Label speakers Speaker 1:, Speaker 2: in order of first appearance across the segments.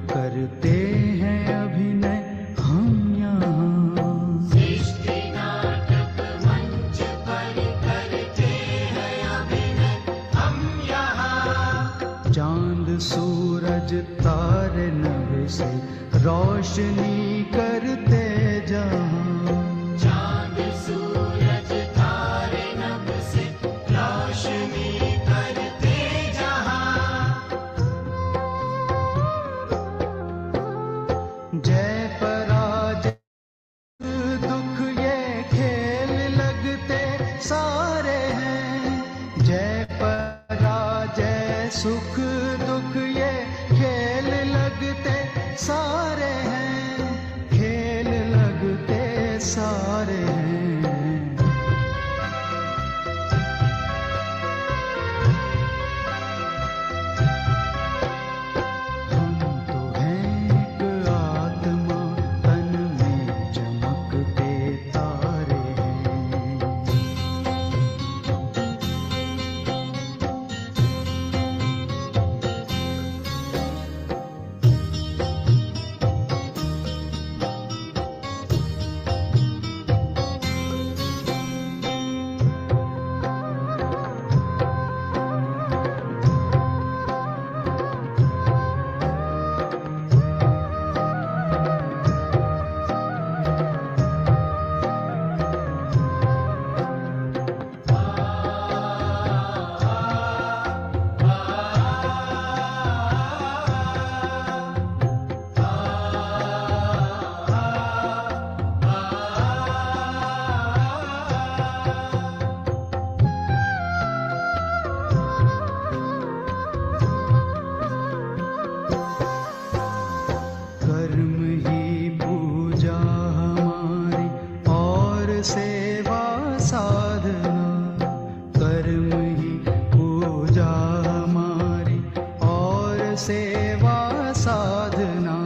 Speaker 1: करते हैं अभिनय हम यहाँ।
Speaker 2: सृष्टि नाटक मंच पर करते हैं अभिनय हम यहाँ।
Speaker 1: चांद सूरज तारे नभ से रोशनी करते जहाँ।
Speaker 2: चांद सूरज तारे नभ से रोशनी करते जहाँ।
Speaker 1: जय पराजय दुख ये खेल लगते सारे हैं। जय पराजय सुख दुख ये खेल लगते सारे हैं। खेल लगते सारे हैं। हम तो हैं एक आत्मा तन में चमकते तारे हैं। कर्म ही पूजा हमारी और सेवा साधना। कर्म ही पूजा हमारी और सेवा साधना।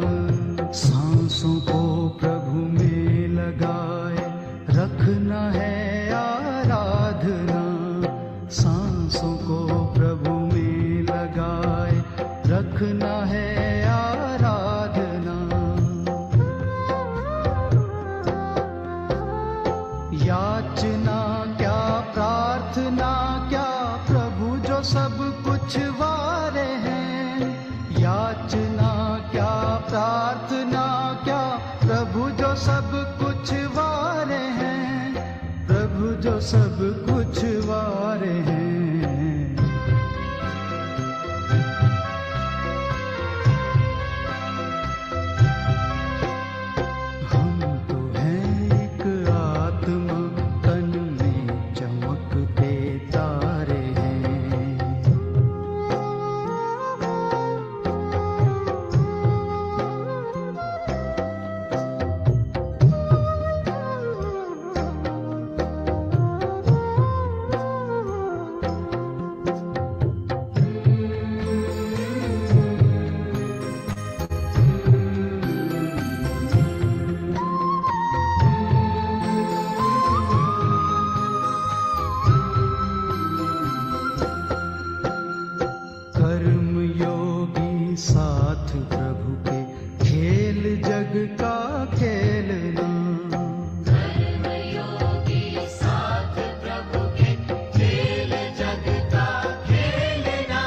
Speaker 1: सांसों को प्रभु में लगाए रखना है आराधना। सांसों को प्रभु में लगाए रखना है आराधना। याचना क्या प्रार्थना क्या प्रभु जो सब कुछ वारे हैं। याचना क्या प्रार्थना क्या प्रभु जो सब कुछ वारे हैं। प्रभु जो सब कुछ वारे हैं। हम तो हैं एक आत्मा तन में चमकते तारे हैं। कर्म योगी साथ प्रभु के खेल जग का खेलना।
Speaker 2: कर्म योगी साथ प्रभु के खेल जग का खेलना।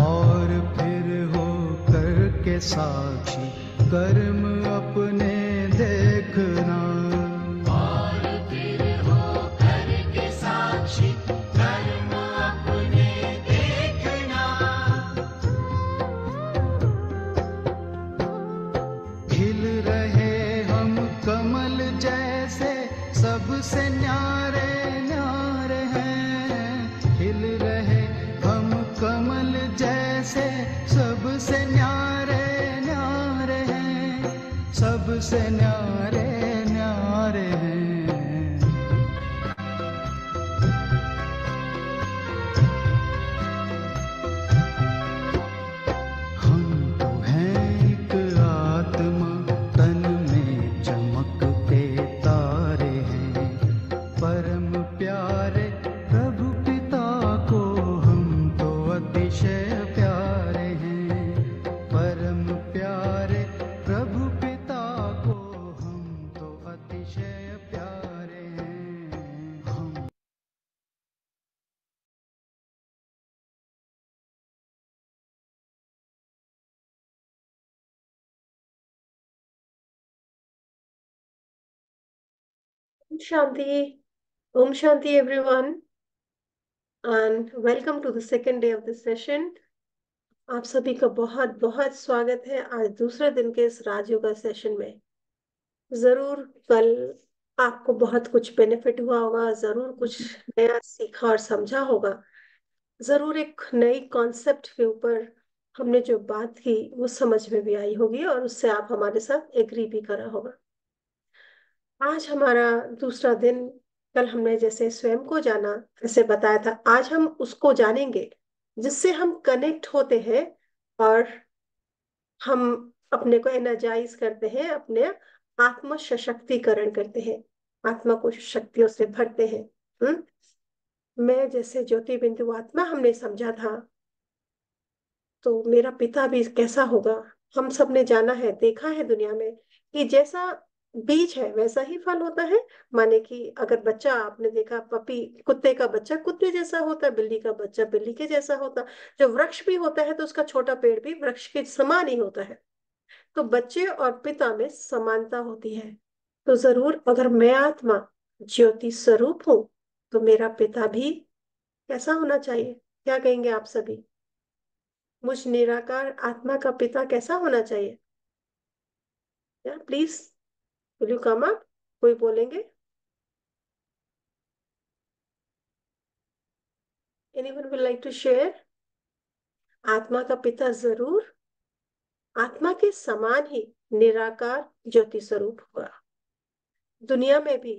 Speaker 1: और फिर हो करके साक्षी कर्म अपने देखना।
Speaker 2: और फिर हो करके साक्षी कर्म अपने देखना।
Speaker 1: खिल रहे हम कमल जैसे सबसे न्यारे न्यारे हैं। खिल रहे हम कमल जैसे सबसे न्यारे न्यारे हैं। सबसे न्यारे न्यारे हैं। हम तो हैं एक आत्मा तन में चमकते तारे हैं। परम प्यारे प्रभु पिता को हम तो अतिशय प्यारे हैं। परम
Speaker 3: Shanti, Om Shanti everyone, and welcome to the second day of this session. आप सभी का बहुत बहुत स्वागत है आज दूसरे दिन के इस राजयोगा सेशन में। जरूर कल आपको बहुत कुछ बेनिफिट हुआ होगा, जरूर कुछ नया सीखा और समझा होगा, जरूर एक नई कॉन्सेप्ट के ऊपर हमने जो बात की वो समझ में भी आई होगी और उससे आप हमारे साथ एग्री भी करा होगा। आज हमारा दूसरा दिन। कल हमने जैसे स्वयं को जाना ऐसे बताया था, आज हम उसको जानेंगे जिससे हम कनेक्ट होते हैं और हम अपने को एनर्जाइज करते हैं, अपने आत्म सशक्तिकरण करते हैं, आत्मा को शक्तियों से भरते हैं। मैं जैसे ज्योति बिंदु आत्मा हमने समझा था, तो मेरा पिता भी कैसा होगा। हम सब ने जाना है, देखा है दुनिया में कि जैसा बीज है वैसा ही फल होता है। माने कि अगर बच्चा आपने देखा, पपी कुत्ते का बच्चा कुत्ते जैसा होता है, बिल्ली का बच्चा बिल्ली के जैसा होता है। जो वृक्ष भी होता है तो उसका छोटा पेड़ भी वृक्ष के समान ही होता है। तो बच्चे और पिता में समानता होती है। तो जरूर अगर मैं आत्मा ज्योति स्वरूप हूं तो मेरा पिता भी कैसा होना चाहिए। क्या कहेंगे आप सभी? मुझ निराकार आत्मा का पिता कैसा होना चाहिए? या please will you come up? कोई बोलेंगे? Anyone will like to share? आत्मा का पिता जरूर आत्मा के समान ही निराकार ज्योति स्वरूप होगा। दुनिया में भी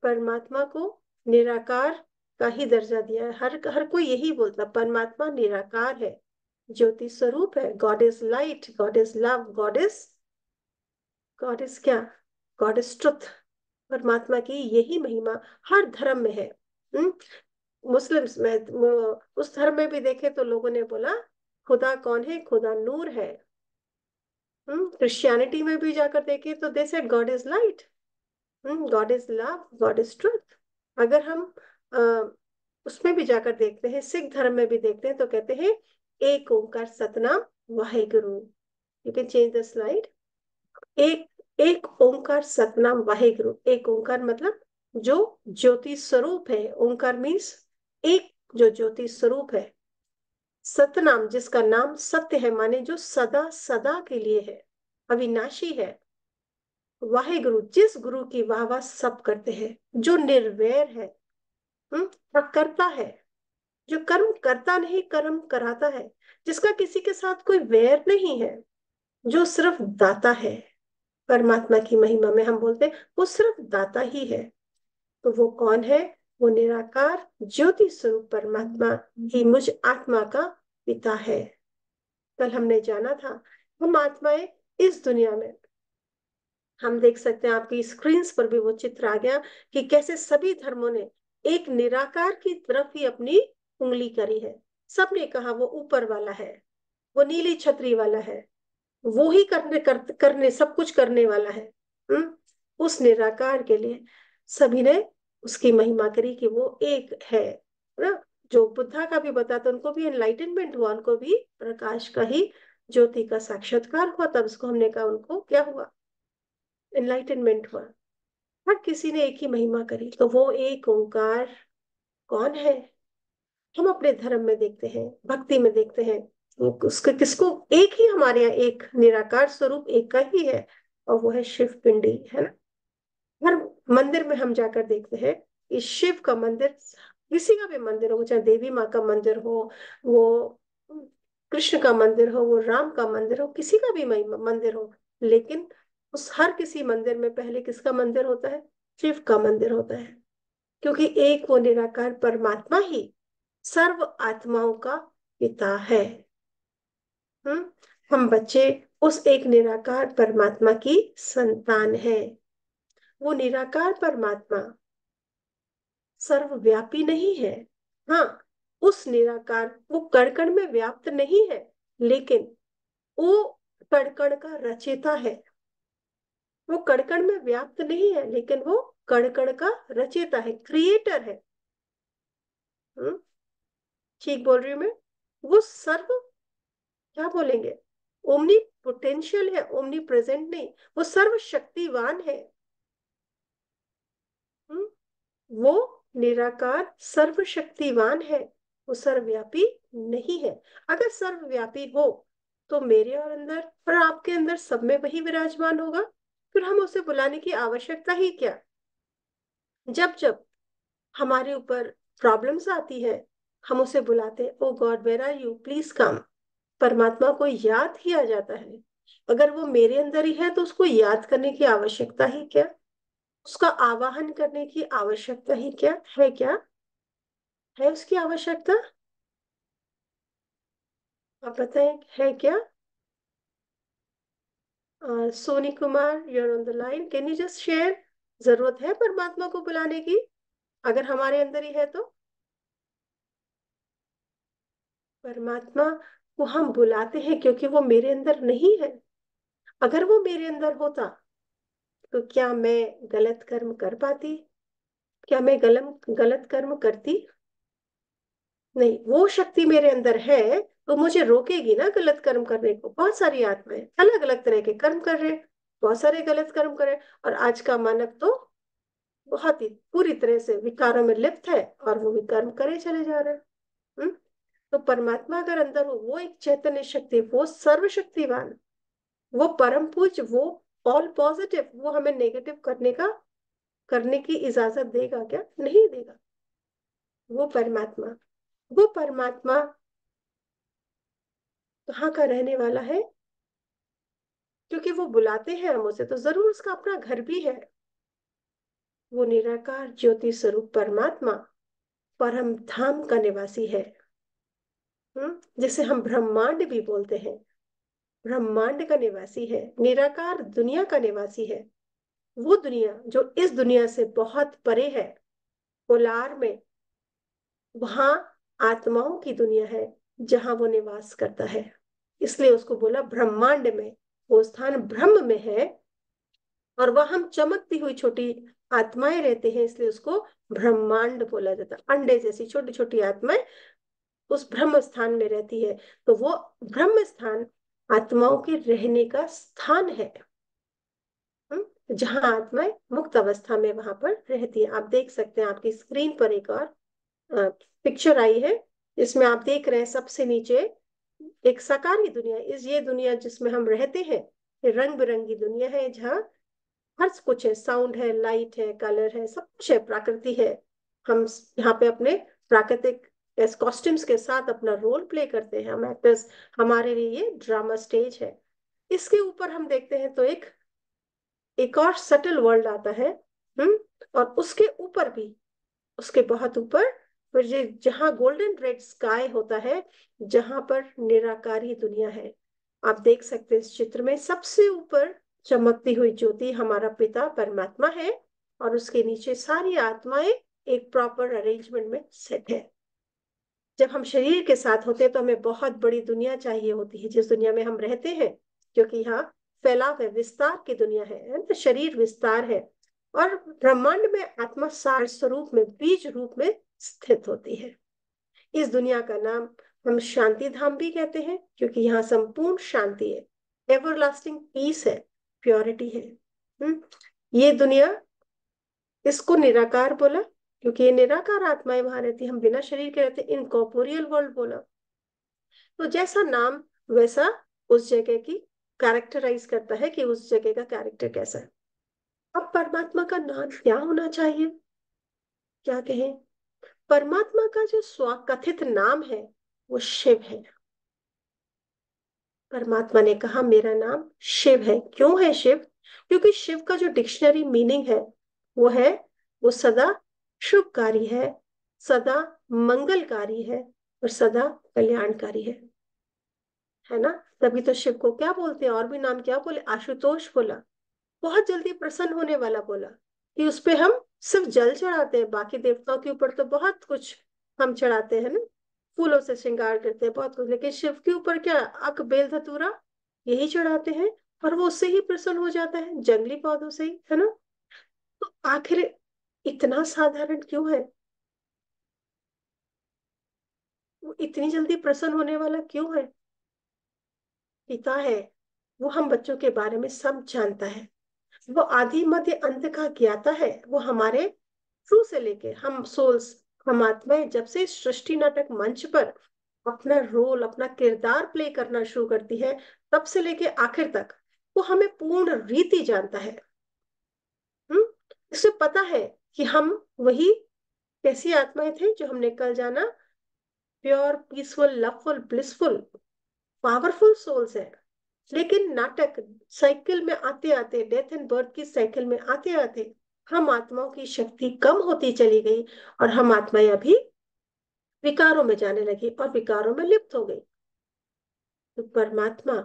Speaker 3: परमात्मा को निराकार का ही दर्जा दिया है। हर हर कोई यही बोलता, परमात्मा निराकार है, ज्योति स्वरूप है। God is light, God is love, God is क्या? God is truth. परमात्मा की यही महिमा हर धर्म में है। मुस्लिम्स में उस धर्म में भी देखे तो लोगों ने बोला खुदा कौन है, खुदा नूर है। क्रिश्चियनिटी में भी जाकर देखे तो they said God is light, God is love, God is truth. अगर हम अ, उसमें भी जाकर देखते हैं, सिख धर्म में भी देखते हैं तो कहते हैं एक ओंकार सतनाम Waheguru. You can change the slide. एक एक ओंकार सतनाम वाहेगुरु। एक ओंकार मतलब जो ज्योति स्वरूप है। ओंकार मीन्स एक, जो ज्योति स्वरूप है। सतनाम जिसका नाम सत्य है, माने जो सदा सदा के लिए है, अविनाशी है। वाहेगुरु जिस गुरु की वाह वाह सब करते हैं, जो निर्वैर है, करता है, जो कर्म करता नहीं कर्म कराता है, जिसका किसी के साथ कोई वैर नहीं है, जो सिर्फ दाता है। परमात्मा की महिमा में हम बोलते हैं वो सिर्फ दाता ही है। तो वो कौन है? वो निराकार ज्योति स्वरूप परमात्मा ही मुझ आत्मा का पिता है। कल हमने जाना था हम आत्माएं इस दुनिया में, हम देख सकते हैं आपकी स्क्रीन्स पर भी वो चित्र आ गया कि कैसे सभी धर्मों ने एक निराकार की तरफ ही अपनी उंगली करी है। सबने कहा वो ऊपर वाला है, वो नीली छतरी वाला है, वो ही करने सब कुछ करने वाला है। उस निराकार के लिए सभी ने उसकी महिमा करी कि वो एक है ना। जो बुद्धा का भी बताते उनको भी एनलाइटनमेंट हुआ, उनको भी प्रकाश का ही ज्योति का साक्षात्कार हुआ, तब उसको हमने कहा उनको क्या हुआ? एनलाइटनमेंट हुआ। हर किसी ने एक ही महिमा करी। तो वो एक ओंकार कौन है? हम अपने धर्म में देखते हैं, भक्ति में देखते हैं, उसके किसको एक ही हमारे यहाँ एक निराकार स्वरूप एक का ही है, और वो है शिव पिंडी, है ना। हर मंदिर में हम जाकर देखते हैं कि शिव का मंदिर, किसी का भी मंदिर हो, चाहे देवी माँ का मंदिर हो, वो कृष्ण का मंदिर हो, वो राम का मंदिर हो, किसी का भी मंदिर हो, लेकिन उस हर किसी मंदिर में पहले किसका मंदिर होता है? शिव का मंदिर होता है। क्योंकि एक वो निराकार परमात्मा ही सर्व आत्माओं का पिता है। हम्म हम बच्चे उस एक निराकार परमात्मा की संतान है। वो निराकार परमात्मा सर्वव्यापी नहीं है। हाँ, उस निराकार वो कण कण में व्याप्त नहीं है, लेकिन वो कण कण का रचयिता है। वो कण कण में व्याप्त नहीं है, लेकिन वो कण कण का रचयिता है, क्रिएटर है। हम्म ठीक बोल रही हूँ मैं? वो सर्व, क्या बोलेंगे, ओमनी पोटेंशियल है, ओमनी प्रेजेंट नहीं, वो सर्वशक्तिवान है। वो निराकार सर्वशक्तिवान है, वो सर्वव्यापी नहीं है। अगर सर्वव्यापी हो तो मेरे और अंदर और आपके अंदर सब में वही विराजमान होगा, फिर हम उसे बुलाने की आवश्यकता ही क्या। जब जब हमारे ऊपर प्रॉब्लम्स आती है, हम उसे बुलाते, oh God where are you, please come. परमात्मा को याद किया जाता है। अगर वो मेरे अंदर ही है तो उसको याद करने की आवश्यकता ही क्या, उसका आवाहन करने की आवश्यकता ही क्या है, क्या है उसकी आवश्यकता। आप बताएं है क्या। Soni Kumar, you're on the line, can you just share. जरूरत है परमात्मा को बुलाने की अगर हमारे अंदर ही है तो। परमात्मा को हम बुलाते हैं क्योंकि वो मेरे अंदर नहीं है। अगर वो मेरे अंदर होता तो क्या मैं गलत कर्म कर पाती, क्या मैं गलत गलत कर्म करती। नहीं, वो शक्ति मेरे अंदर है तो मुझे रोकेगी ना गलत कर्म करने को। बहुत सारी आत्माएं अलग अलग तरह के कर्म कर रहे हैं, बहुत सारे गलत कर्म कर रहे हैं, और आज का मानव तो बहुत ही पूरी तरह से विकारों में लिप्त है और वो विकर्म करे चले जा रहे हैं। हम्म? तो परमात्मा अगर अंदर हो, वो एक चैतन्य शक्ति, वो सर्वशक्तिवान, वो परम पूज्य, वो ऑल पॉजिटिव, वो हमें नेगेटिव करने की इजाजत देगा क्या, नहीं देगा। वो परमात्मा, वो परमात्मा कहाँ का रहने वाला है, क्योंकि वो बुलाते हैं हम उसे तो जरूर उसका अपना घर भी है। वो निराकार ज्योति स्वरूप परमात्मा परम धाम का निवासी है। जिसे हम ब्रह्मांड भी बोलते हैं, ब्रह्मांड का निवासी है, निराकार दुनिया का निवासी है। वो दुनिया जो इस दुनिया से बहुत परे है, पोलार में, वहां आत्माओं की दुनिया है जहां वो निवास करता है। इसलिए उसको बोला ब्रह्मांड में, वो स्थान ब्रह्म में है, और वह हम चमकती हुई छोटी आत्माएं रहते हैं, इसलिए उसको ब्रह्मांड बोला जाता है। अंडे जैसी छोटी छोटी आत्माएं उस ब्रह्म स्थान में रहती है। तो वो ब्रह्म स्थान आत्माओं के रहने का स्थान है। जहां आत्माएं मुक्त अवस्था में वहां पर रहती है। आप देख सकते हैं, आपकी स्क्रीन पर एक और पिक्चर आई है, इसमें आप देख रहे हैं सबसे नीचे एक साकारी दुनिया। ये दुनिया जिसमें हम रहते हैं, ये रंग बिरंगी दुनिया है जहाँ हर कुछ है, साउंड है, लाइट है, कलर है, सब कुछ है, प्रकृति है। हम यहाँ पे अपने प्राकृतिक कॉस्ट्यूम्स के साथ अपना रोल प्ले करते हैं, हम एक्टर्स, हमारे लिए ये ड्रामा स्टेज है। इसके ऊपर हम देखते हैं तो एक और सटल वर्ल्ड आता है। और उसके ऊपर भी, उसके बहुत ऊपर फिर ये जहाँ गोल्डन रेड स्काई होता है, जहां पर निराकारी दुनिया है। आप देख सकते हैं इस चित्र में सबसे ऊपर चमकती हुई ज्योति हमारा पिता परमात्मा है, और उसके नीचे सारी आत्माएं एक प्रॉपर अरेंजमेंट में सेट है। जब हम शरीर के साथ होते हैं तो हमें बहुत बड़ी दुनिया चाहिए होती है जिस दुनिया में हम रहते हैं, क्योंकि यहाँ फैलाव है, विस्तार की दुनिया है तो शरीर विस्तार है। और ब्रह्मांड में आत्मा सार स्वरूप में, बीज रूप में स्थित होती है। इस दुनिया का नाम हम शांति धाम भी कहते हैं, क्योंकि यहाँ संपूर्ण शांति है, एवरलास्टिंग पीस है, प्योरिटी है। ये दुनिया, इसको निराकार बोला क्योंकि ये निराकार आत्माएं वहां रहती, हम बिना शरीर के रहते, इनकॉर्पोरियल वर्ल्ड बोला। तो जैसा नाम वैसा उस जगह की कैरेक्टराइज करता है कि उस जगह का कैरेक्टर कैसा है। अब परमात्मा का नाम क्या होना चाहिए, क्या कहें। परमात्मा का जो स्वकथित नाम है वो शिव है। परमात्मा ने कहा मेरा नाम शिव है। क्यों है शिव, क्योंकि शिव का जो डिक्शनरी मीनिंग है वो है, वो सदा शुभकारी है, सदा मंगलकारी है, और सदा कल्याणकारी है ना। तभी तो शिव को क्या बोलते हैं, और भी नाम क्या बोले, आशुतोष बोला, बहुत जल्दी प्रसन्न होने वाला बोला, कि उस पे हम सिर्फ जल चढ़ाते हैं, बाकी देवताओं के ऊपर तो बहुत कुछ हम चढ़ाते हैं ना, फूलों से श्रृंगार करते हैं बहुत कुछ, लेकिन शिव के ऊपर क्या, अक बेल धतूरा यही चढ़ाते हैं, और वो उससे ही प्रसन्न हो जाता है, जंगली पौधों से ही, है ना। तो आखिर इतना साधारण क्यों है, वो इतनी जल्दी प्रसन्न होने वाला क्यों है। पिता है, वो हम बच्चों के बारे में सब जानता है, वो आदि मध्य अंत का ज्ञाता है, वो हमारे शुरू से लेके हम सोल्स, हम आत्माएं जब से इस सृष्टि नाटक मंच पर अपना रोल, अपना किरदार प्ले करना शुरू करती है, तब से लेके आखिर तक वो हमें पूर्ण रीति जानता है। हम्म इसे पता है कि हम वही कैसी आत्माएं थे जो हमने कल जाना, pure, peaceful, loveful, blissful, powerful souls है। लेकिन नाटक साइकिल में आते आते, डेथ एंड बर्थ की साइकिल में आते आते, हम आत्माओं की शक्ति कम होती चली गई और हम आत्माएं अभी विकारों में जाने लगी और विकारों में लिप्त हो गई। तो परमात्मा,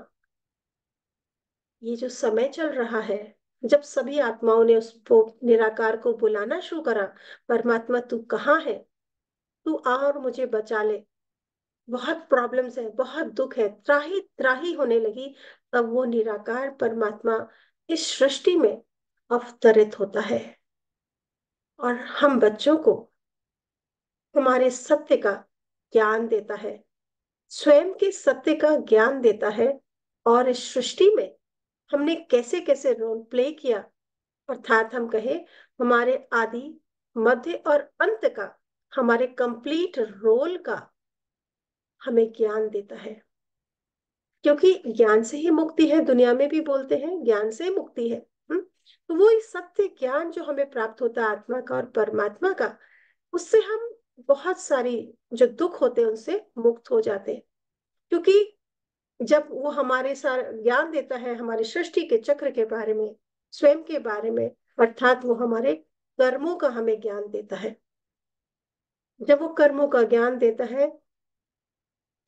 Speaker 3: ये जो समय चल रहा है, जब सभी आत्माओं ने उसको निराकार को बुलाना शुरू करा, परमात्मा तू कहाँ है, तू आ और मुझे बचा ले, बहुत प्रॉब्लम्स है, बहुत दुख है, त्राही त्राही होने लगी, तब वो निराकार परमात्मा इस सृष्टि में अवतरित होता है और हम बच्चों को हमारे सत्य का ज्ञान देता है, स्वयं के सत्य का ज्ञान देता है। और इस सृष्टि में हमने कैसे कैसे रोल प्ले किया, अर्थात हम कहे हमारे आदि, मध्य और अंत का, हमारे कंप्लीट रोल का हमें ज्ञान देता है। क्योंकि ज्ञान से ही मुक्ति है, दुनिया में भी बोलते हैं ज्ञान से मुक्ति है। तो वो इस सत्य ज्ञान जो हमें प्राप्त होता है आत्मा का और परमात्मा का, उससे हम बहुत सारी जो दुख होते हैं उनसे मुक्त हो जाते हैं। क्योंकि जब वो हमारे साथ ज्ञान देता है हमारे सृष्टि के चक्र के बारे में, स्वयं के बारे में, अर्थात वो हमारे कर्मों का हमें ज्ञान देता है। जब वो कर्मों का ज्ञान देता है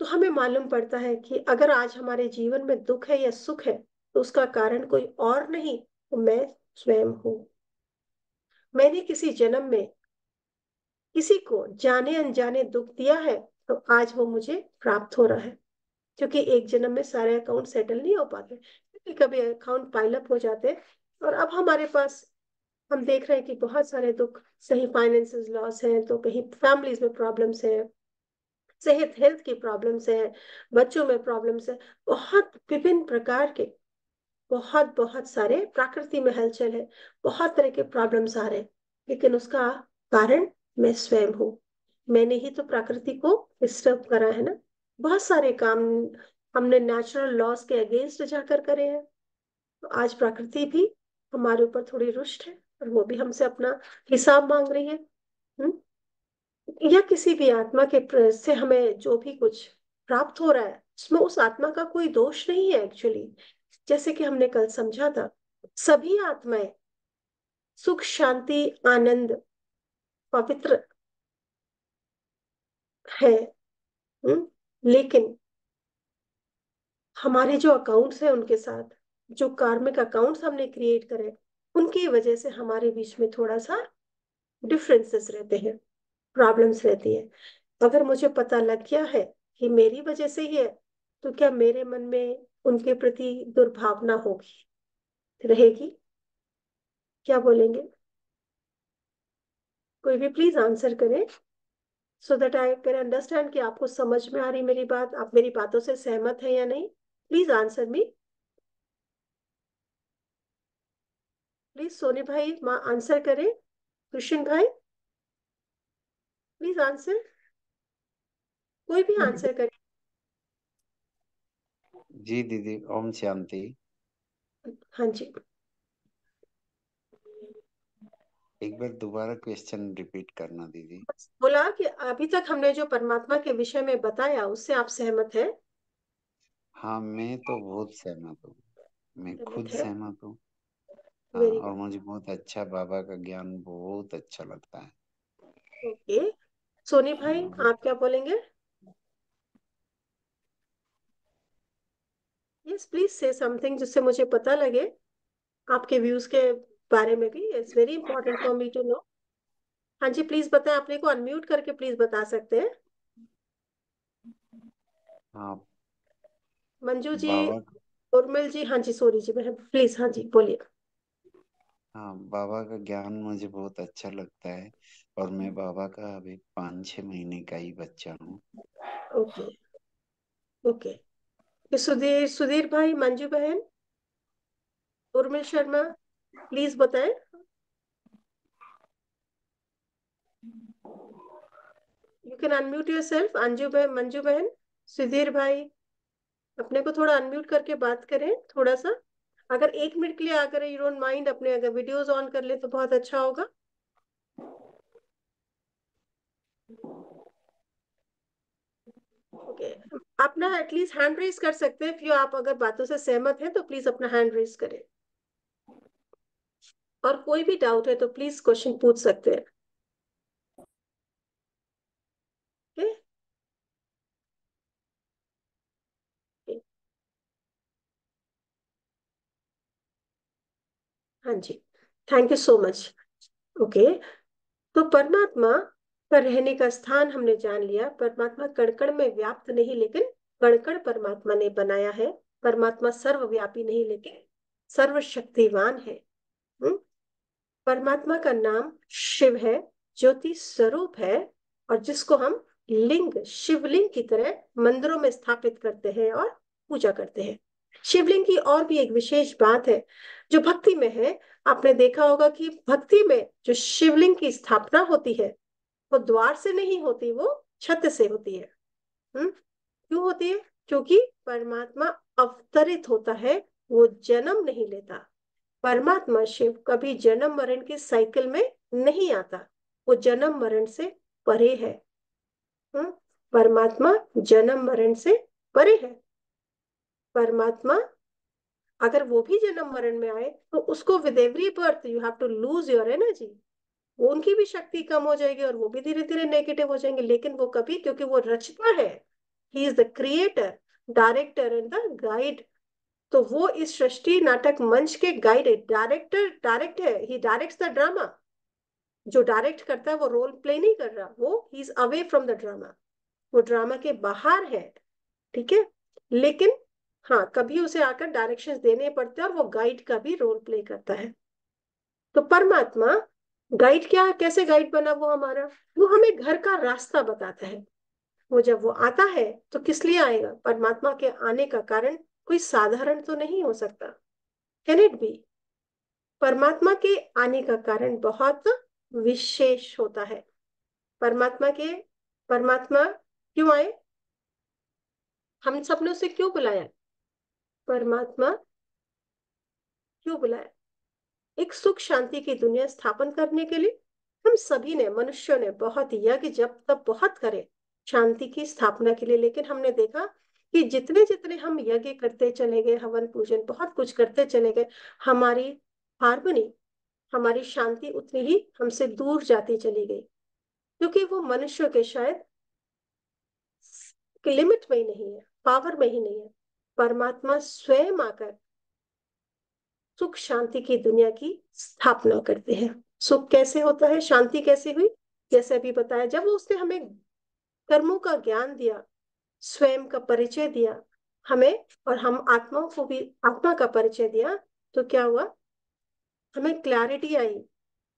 Speaker 3: तो हमें मालूम पड़ता है कि अगर आज हमारे जीवन में दुख है या सुख है, तो उसका कारण कोई और नहीं, तो मैं स्वयं हूं। मैंने किसी जन्म में किसी को जाने अनजाने दुख दिया है, तो आज वो मुझे प्राप्त हो रहा है। क्योंकि एक जन्म में सारे अकाउंट सेटल नहीं हो पाते, कभी कभी अकाउंट पाइल अप हो जाते हैं। और अब हमारे पास, हम देख रहे हैं कि बहुत सारे दुख, कहीं फाइनेंसेस लॉस है, तो कहीं फैमिलीज में प्रॉब्लम्स है, सेहत हेल्थ की प्रॉब्लम्स है, बच्चों में प्रॉब्लम्स है, बहुत विभिन्न प्रकार के, बहुत बहुत सारे प्रकृति में हलचल है, बहुत तरह के प्रॉब्लम्स आ रहे हैं। लेकिन उसका कारण मैं स्वयं हूँ। मैंने ही तो प्रकृति को डिस्टर्ब करा है ना। बहुत सारे काम हमने नेचुरल लॉस के अगेंस्ट जाकर करे हैं, तो आज प्रकृति भी हमारे ऊपर थोड़ी रुष्ट है और वो भी हमसे अपना हिसाब मांग रही है। हम्म? या किसी भी आत्मा के से हमें जो भी कुछ प्राप्त हो रहा है, उसमें उस आत्मा का कोई दोष नहीं है एक्चुअली। जैसे कि हमने कल समझा था, सभी आत्माएं सुख, शांति, आनंद, पवित्र है। लेकिन हमारे जो अकाउंट्स हैं उनके साथ, जो कार्मिक अकाउंट्स हमने क्रिएट करे, उनकी वजह से हमारे बीच में थोड़ा सा डिफरेंसेस रहते हैं, प्रॉब्लम्स रहती है। अगर मुझे पता लग गया है कि मेरी वजह से ही है, तो क्या मेरे मन में उनके प्रति दुर्भावना होगी, रहेगी? क्या बोलेंगे? कोई भी प्लीज आंसर करें, so that I can understand कि आपको समझ में आ रही मेरी बात, आप मेरी बातों से सहमत हैं या नहीं। Please answer me, please. Soni भाई माँ आंसर करें, कृष्ण भाई प्लीज आंसर, कोई भी आंसर करे।
Speaker 4: जी दीदी, ओम शांति।
Speaker 3: हाँ जी।
Speaker 4: एक बार दोबारा क्वेश्चन रिपीट करना दीदी।
Speaker 3: बोला कि अभी तक हमने जो परमात्मा के विषय में बताया उससे आप सहमत हैं?
Speaker 4: हाँ, मैं तो बहुत सहमत हूँ। मैं खुद
Speaker 3: सहमत है।
Speaker 4: सहमत हूँ। हाँ,
Speaker 3: वेरी
Speaker 4: और मुझे बहुत अच्छा, बाबा का ज्ञान बहुत अच्छा लगता है।
Speaker 3: गुड। ओके, सोनी भाई
Speaker 4: हाँ,
Speaker 3: आप क्या बोलेंगे? यस, प्लीज से समथिंग जिससे मुझे पता लगे आपके व्यूज के बारे में भी। It's very important for me to know. हाँ जी, प्लीज बताएं, अपने को अनम्यूट करके प्लीज बता सकते हैं।
Speaker 4: हाँ,
Speaker 3: मंजू जी,
Speaker 4: बाबा
Speaker 3: उर्मिल जी, हाँ जी, सॉरी जी बहन, प्लीज हाँ जी बोलिए।
Speaker 4: हाँ, बाबा का ज्ञान मुझे बहुत अच्छा लगता है। और मैं बाबा का अभी 5-6 महीने का ही बच्चा हूँ।
Speaker 3: ओके। ओके, फिर सुधीर, सुधीर भाई, मंजू बहन, उर्मिल शर्मा, प्लीज बताएं। You can unmute your self. Anju बहन, मंजू बहन, सुधीर भाई, अपने को थोड़ा अनम्यूट करके बात करें थोड़ा सा। अगर 1 मिनट के लिए अगर यू डोंट माइंड अपने अगर वीडियोस ऑन कर ले तो बहुत अच्छा होगा। ओके, आप ना एटलीस्ट हैंड रेज कर सकते हैं। फिर आप अगर बातों से सहमत हैं तो प्लीज अपना हैंड रेज करें, और कोई भी डाउट है तो प्लीज क्वेश्चन पूछ सकते हैं। ओके, हाँ जी, thank you so much. Okay, तो परमात्मा का रहने का स्थान हमने जान लिया। परमात्मा कण कण में व्याप्त नहीं, लेकिन कण कण परमात्मा ने बनाया है। परमात्मा सर्वव्यापी नहीं, लेकिन सर्वशक्तिवान है। हम्म? परमात्मा का नाम शिव है, ज्योति स्वरूप है, और जिसको हम लिंग, शिवलिंग की तरह मंदिरों में स्थापित करते हैं और पूजा करते हैं। शिवलिंग की और भी एक विशेष बात है जो भक्ति में है। आपने देखा होगा कि भक्ति में जो शिवलिंग की स्थापना होती है वो द्वार से नहीं होती, वो छत से होती है। क्यों होती है? क्योंकि परमात्मा अवतरित होता है, वो जन्म नहीं लेता। परमात्मा शिव कभी जन्म मरण के साइकिल में नहीं आता, वो जन्म मरण से परे है। परमात्मा जन्म मरण से परे है। परमात्मा अगर वो भी जन्म मरण में आए तो उसको with every birth you have to lose your energy. वो उनकी भी शक्ति कम हो जाएगी और वो भी धीरे धीरे नेगेटिव हो जाएंगे, लेकिन वो कभी, क्योंकि वो रचता है, he is the creator, director and the guide. तो वो इस सृष्टि नाटक मंच के गाइड है, डायरेक्टर डायरेक्ट है, ही डायरेक्ट्स द ड्रामा। जो डायरेक्ट करता है वो रोल प्ले नहीं कर रहा, वो he is away from the drama, वो ड्रामा के बाहर है। ठीक है, लेकिन हाँ, कभी उसे आकर डायरेक्शंस देने पड़ते हैं और वो गाइड का भी रोल प्ले करता है। तो परमात्मा गाइड, क्या कैसे गाइड बना वो हमारा? वो हमें घर का रास्ता बताता है। वो जब वो आता है तो किस लिए आएगा? परमात्मा के आने का कारण कोई साधारण तो नहीं हो सकता, कैन इट बी? परमात्मा के आने का कारण बहुत विशेष होता है। परमात्मा क्यों आए? हम सब ने उसे क्यों बुलाया? परमात्मा क्यों बुलाया? एक सुख शांति की दुनिया स्थापन करने के लिए। हम सभी ने, मनुष्यों ने बहुत यज्ञ जब तब बहुत करे शांति की स्थापना के लिए, लेकिन हमने देखा कि जितने जितने हम यज्ञ करते चले गए, हवन पूजन बहुत कुछ करते चले गए, हमारी हार्मनी, हमारी शांति उतनी ही हमसे दूर जाती चली गई, क्योंकि वो मनुष्यों के शायद लिमिट में ही नहीं है, पावर में ही नहीं है। परमात्मा स्वयं आकर सुख शांति की दुनिया की स्थापना करते हैं। सुख कैसे होता है, शांति कैसे हुई? जैसे अभी बताया, जब उसने हमें कर्मों का ज्ञान दिया, स्वयं का परिचय दिया हमें, और हम आत्माओं को भी आत्मा का परिचय दिया, तो क्या हुआ? हमें क्लैरिटी आई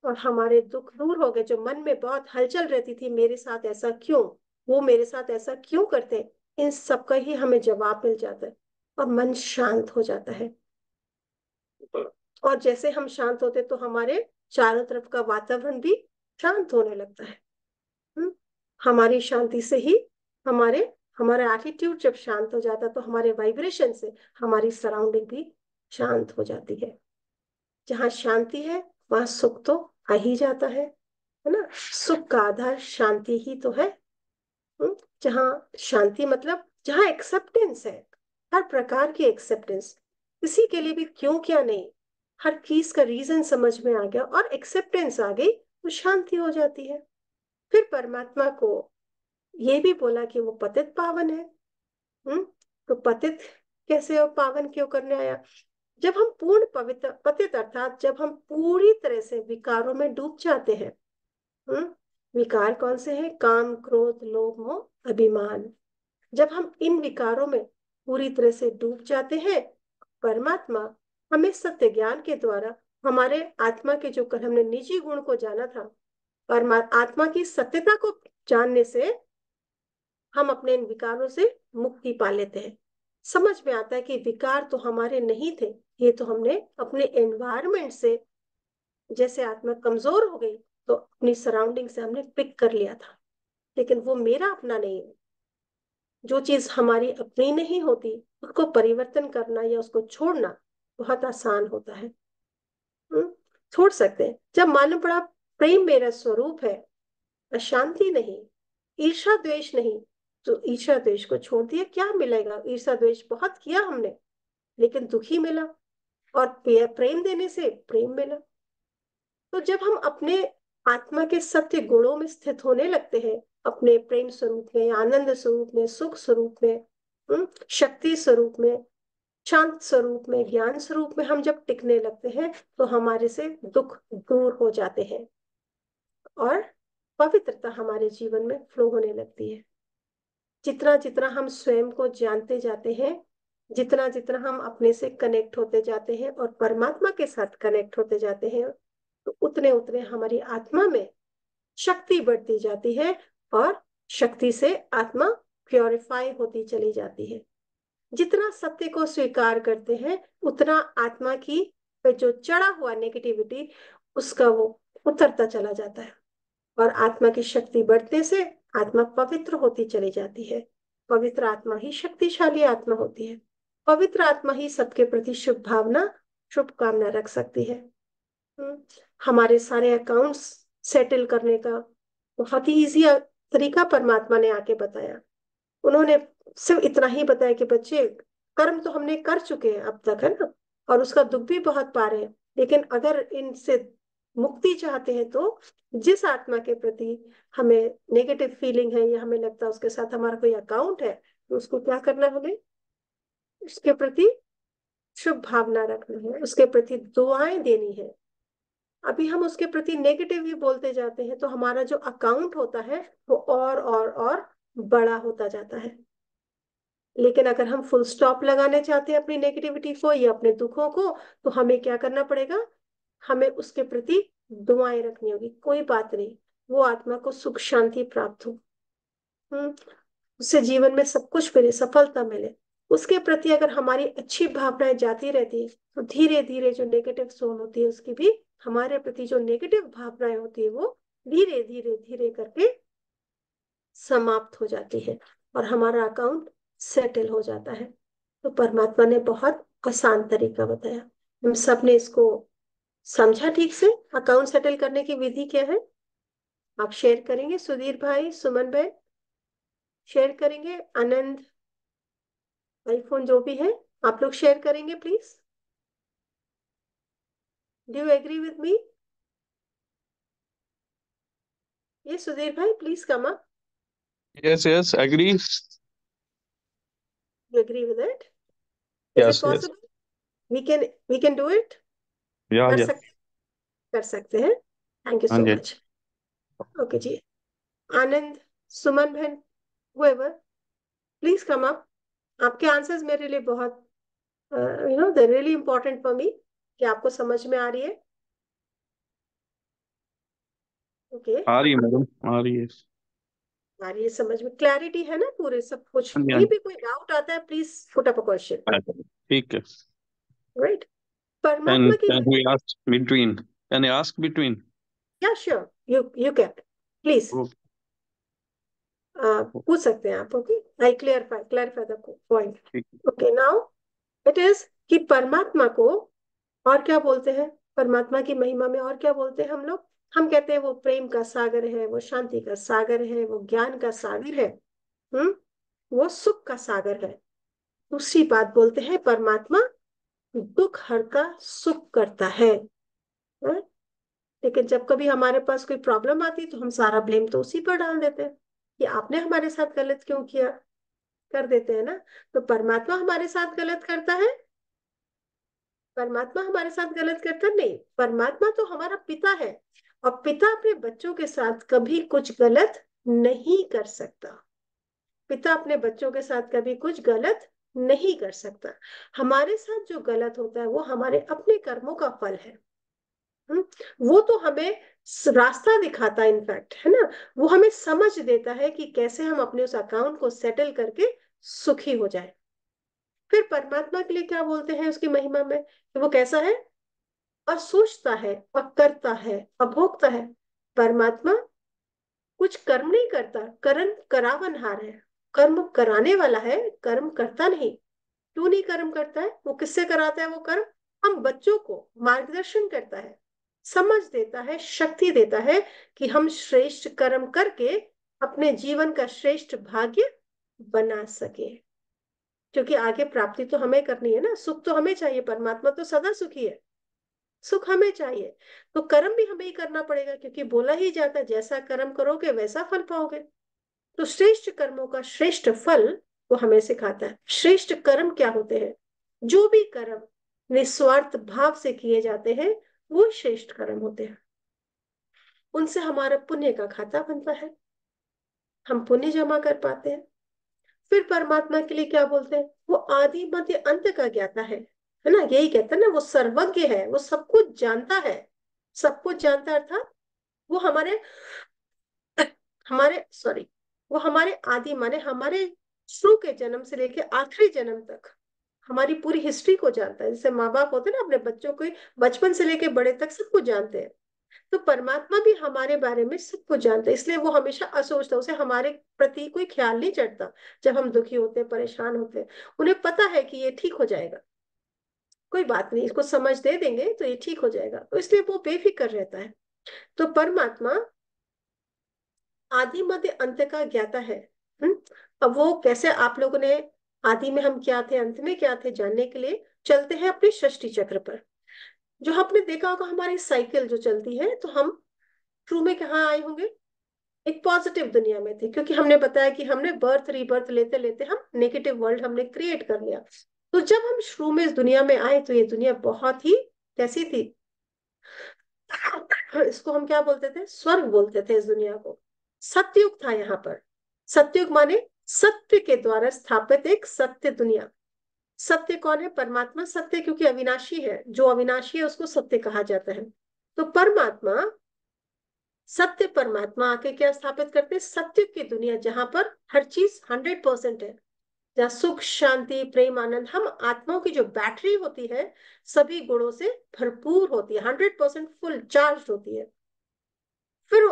Speaker 3: और हमारे दुख दूर हो गए। जो मन में बहुत हलचल रहती थी, मेरे साथ ऐसा क्यों, वो मेरे साथ ऐसा क्यों करते, इन सब का ही हमें जवाब मिल जाता है और मन शांत हो जाता है। और जैसे हम शांत होते तो हमारे चारों तरफ का वातावरण भी शांत होने लगता है। हम्म? हमारी शांति से ही हमारे हमारा एटीट्यूड जब शांत हो जाता है तो हमारे वाइब्रेशन से हमारी सराउंडिंग भी शांत हो जाती है। जहाँ शांति है वहां सुख तो आ ही जाता है ना? सुख का आधार शांति ही तो है। जहाँ शांति मतलब जहाँ एक्सेप्टेंस है, हर प्रकार की एक्सेप्टेंस, किसी के लिए भी क्यों क्या नहीं, हर चीज का रीजन समझ में आ गया और एक्सेप्टेंस आ गई तो शांति हो जाती है। फिर परमात्मा को ये भी बोला कि वो पतित पावन है। तो पतित कैसे और पावन क्यों करने आया? जब हम पूर्ण पवित्र, पतित अर्थात जब हम पूरी तरह से विकारों में डूब जाते हैं। विकार कौन से हैं? काम, क्रोध, लोभ, मोह, अभिमान। जब हम इन विकारों में पूरी तरह से डूब जाते हैं, परमात्मा हमें सत्य ज्ञान के द्वारा हमारे आत्मा के जो कल हमने निजी गुण को जाना था, आत्मा की सत्यता को जानने से हम अपने इन विकारों से मुक्ति पा लेते हैं। समझ में आता है कि विकार तो हमारे नहीं थे, ये तो हमने अपने एनवायरमेंट से, जैसे आत्मा कमजोर हो गई तो अपनी सराउंडिंग से हमने पिक कर लिया था। लेकिन वो मेरा अपना नहीं है। जो चीज हमारी अपनी नहीं होती उसको परिवर्तन करना या उसको छोड़ना बहुत आसान होता है। हम्म, छोड़ सकते हैं जब मालूम पड़ा प्रेम मेरा स्वरूप है, अशांति नहीं, ईर्षा द्वेष नहीं। तो ईर्षा द्वेष को छोड़ दिया, क्या मिलेगा? ईर्षा द्वेष बहुत किया हमने, लेकिन दुखी मिला। और प्रेम देने से प्रेम मिला। तो जब हम अपने आत्मा के सत्य गुणों में स्थित होने लगते हैं, अपने प्रेम स्वरूप में, आनंद स्वरूप में, सुख स्वरूप में, शक्ति स्वरूप में, शांत स्वरूप में, ज्ञान स्वरूप में हम जब टिकने लगते हैं, तो हमारे से दुख दूर हो जाते हैं और पवित्रता हमारे जीवन में फ्लो होने लगती है। जितना जितना हम स्वयं को जानते जाते हैं, जितना जितना हम अपने से कनेक्ट होते जाते हैं और परमात्मा के साथ कनेक्ट होते जाते हैं, तो उतने उतने हमारी आत्मा में शक्ति बढ़ती जाती है और शक्ति से आत्मा प्योरिफाई होती चली जाती है। जितना सत्य को स्वीकार करते हैं, उतना आत्मा की पे जो चढ़ा हुआ नेगेटिविटी, उसका वो उतरता चला जाता है और आत्मा की शक्ति बढ़ने से आत्मा पवित्र होती चली जाती है। पवित्र आत्मा ही शक्तिशाली आत्मा होती है। पवित्र आत्मा ही सबके प्रति शुभ भावना, शुभकामना रख सकती है। हम्म, हमारे सारे अकाउंट्स सेटल करने का बहुत ही इजी तरीका परमात्मा ने आके बताया। उन्होंने सिर्फ इतना ही बताया कि बच्चे, कर्म तो हमने कर चुके हैं अब तक, है ना, और उसका दुख भी बहुत पा रहे हैं, लेकिन अगर इनसे मुक्ति चाहते हैं तो जिस आत्मा के प्रति हमें नेगेटिव फीलिंग है या हमें लगता है उसके साथ हमारा कोई अकाउंट है, तो उसको क्या करना है? हमें उसके प्रति शुभ भावना रखना है, उसके प्रति दुआएं देनी है। अभी हम उसके प्रति नेगेटिव ही बोलते जाते हैं, तो हमारा जो अकाउंट होता है वो और बड़ा होता जाता है। लेकिन अगर हम फुल स्टॉप लगाने चाहते हैं अपनी नेगेटिविटी को या अपने दुखों को, तो हमें क्या करना पड़ेगा? हमें उसके प्रति दुआएं रखनी होगी। कोई बात नहीं, वो आत्मा को सुख शांति प्राप्त हो, हम्म, उससे जीवन में सब कुछ मिले, सफलता मिले। उसके प्रति अगर हमारी अच्छी भावनाएं जाती रहती है, तो धीरे धीरे जो नेगेटिव सोल होती है उसकी भी, हमारे प्रति जो नेगेटिव भावनाएं होती है वो धीरे धीरे धीरे करके समाप्त हो जाती है और हमारा अकाउंट सेटल हो जाता है। तो परमात्मा ने बहुत आसान तरीका बताया, हम सब ने इसको समझा ठीक से। अकाउंट सेटल करने की विधि क्या है? आप शेयर करेंगे? सुधीर भाई, सुमन भाई शेयर करेंगे? आनंद, आईफोन जो भी है, आप लोग शेयर करेंगे please? Do you agree with me? ये सुधीर भाई please come up.
Speaker 5: Yes, yes, agree.
Speaker 3: You agree with it? Is it
Speaker 5: Yes, yes.
Speaker 3: possible? We can do it.
Speaker 5: Yeah,
Speaker 3: कर
Speaker 5: yeah.
Speaker 3: सकते कर सकते हैं। थैंक यू
Speaker 5: हाँ
Speaker 3: सो
Speaker 5: जी।
Speaker 3: मच। ओके जी, आनंद, सुमन बहन, whoever, please come up. आपके आंसर्स मेरे लिए बहुत दे रियली इंपॉर्टेंट फॉर मी, कि आपको समझ में आ रही है। ओके,
Speaker 5: आ रही है मैडम, आ रही है।
Speaker 3: आ रही है समझ में, क्लैरिटी है ना पूरे सब कुछ?
Speaker 5: हाँ जी, हाँ
Speaker 3: कहीं
Speaker 5: जी।
Speaker 3: भी कोई डाउट आता है, please put up a question.
Speaker 5: अच्छा, ठीक है।
Speaker 3: राइट,
Speaker 5: Can
Speaker 3: परमात्मा की
Speaker 5: can we ask between? Can I ask between?
Speaker 3: या sure, you can please
Speaker 5: Okay.
Speaker 3: पूछ सकते हैं आप। Okay, I clarify the point.
Speaker 5: ठीक।
Speaker 3: ओके, नाउ इट इज कि परमात्मा को और क्या बोलते हैं? परमात्मा की महिमा में और क्या बोलते हैं हम लोग? हम कहते हैं वो प्रेम का सागर है, वो शांति का सागर है, वो ज्ञान का सागर है, हम्म, वो सुख का सागर है। दूसरी बात बोलते हैं परमात्मा दुख हरता सुख करता है। हाँ? लेकिन जब कभी हमारे पास कोई प्रॉब्लम आती है, तो हम सारा ब्लेम तो उसी पर डाल देते हैं कि आपने हमारे साथ गलत क्यों किया, कर देते हैं ना। तो परमात्मा हमारे साथ गलत करता है? परमात्मा हमारे साथ गलत करता नहीं। परमात्मा तो हमारा पिता है, और पिता अपने बच्चों के साथ कभी कुछ गलत नहीं कर सकता। पिता अपने बच्चों के साथ कभी कुछ गलत नहीं कर सकता। हमारे साथ जो गलत होता है वो हमारे अपने कर्मों का फल है। हम्म, वो तो हमें रास्ता दिखाता है, इनफैक्ट, है ना। वो हमें समझ देता है कि कैसे हम अपने उस अकाउंट को सेटल करके सुखी हो जाए। फिर परमात्मा के लिए क्या बोलते हैं उसकी महिमा में, कि वो कैसा है? और सोचता है और करता है और भोगता है। परमात्मा कुछ कर्म नहीं करता, कर्म करावनहार है, कर्म कराने वाला है, कर्म करता नहीं। क्यों नहीं कर्म करता है? वो किससे कराता है वो कर्म? हम बच्चों को मार्गदर्शन करता है, समझ देता है, शक्ति देता है कि हम श्रेष्ठ कर्म करके अपने जीवन का श्रेष्ठ भाग्य बना सके। क्योंकि आगे प्राप्ति तो हमें करनी है ना, सुख तो हमें चाहिए, परमात्मा तो सदा सुखी है, सुख हमें चाहिए। तो कर्म भी हमें ही करना पड़ेगा, क्योंकि बोला ही जाता है जैसा कर्म करोगे वैसा फल पाओगे। तो श्रेष्ठ कर्मों का श्रेष्ठ फल वो हमें सिखाता है। श्रेष्ठ कर्म क्या होते हैं? जो भी कर्म निस्वार्थ भाव से किए जाते हैं वो श्रेष्ठ कर्म होते हैं। उनसे हमारा पुण्य का खाता बनता है, हम पुण्य जमा कर पाते हैं। फिर परमात्मा के लिए क्या बोलते हैं? वो आदि मध्य अंत का ज्ञाता है ना, यही कहते हैं ना, वो सर्वज्ञ है, वो सब कुछ जानता है। सब कुछ जानता है अर्थात वो हमारे हमारे सॉरी वो हमारे आदि माने हमारे शुरू के जन्म से लेके आखिरी जन्म तक हमारी पूरी हिस्ट्री को जानता है। जैसे माँ बाप होते हैं ना, अपने बच्चों को बचपन से लेके बड़े तक सब कुछ जानते हैं। तो परमात्मा भी हमारे बारे में सब कुछ जानता है, इसलिए वो हमेशा असोचता, उसे हमारे प्रति कोई ख्याल नहीं चढ़ता। जब हम दुखी होते हैं, परेशान होते हैं, उन्हें पता है कि ये ठीक हो जाएगा, कोई बात नहीं, इसको समझ दे देंगे तो ये ठीक हो जाएगा, तो इसलिए वो बेफिक्र रहता है। तो परमात्मा आदि मध्य अंत का ज्ञाता है। अब वो कैसे, आप लोगों ने आदि में हम क्या थे, अंत में क्या थे, जानने के लिए चलते हैं अपने सृष्टि चक्र पर। जो आपने देखा होगा हमारी साइकिल जो चलती है, तो हम शुरू में कहाँ आए होंगे? एक पॉजिटिव दुनिया में थे, क्योंकि हमने बताया कि हमने बर्थ रीबर्थ लेते लेते हम नेगेटिव वर्ल्ड हमने क्रिएट कर लिया। तो जब हम शुरू में इस दुनिया में आए तो ये दुनिया बहुत ही कैसी थी? इसको हम क्या बोलते थे? स्वर्ग बोलते थे इस दुनिया को। सतयुग था यहाँ पर। सतयुग माने सत्य के द्वारा स्थापित एक सत्य दुनिया। सत्य कौन है? परमात्मा सत्य, क्योंकि अविनाशी है, जो अविनाशी है उसको सत्य कहा जाता है। तो परमात्मा सत्य, परमात्मा आके क्या स्थापित करते हैं? सत्य की दुनिया, जहां पर हर चीज 100% है, जहाँ सुख शांति प्रेम आनंद, हम आत्माओं की जो बैटरी होती है सभी गुणों से भरपूर होती है, 100% फुल चार्ज होती है। फिर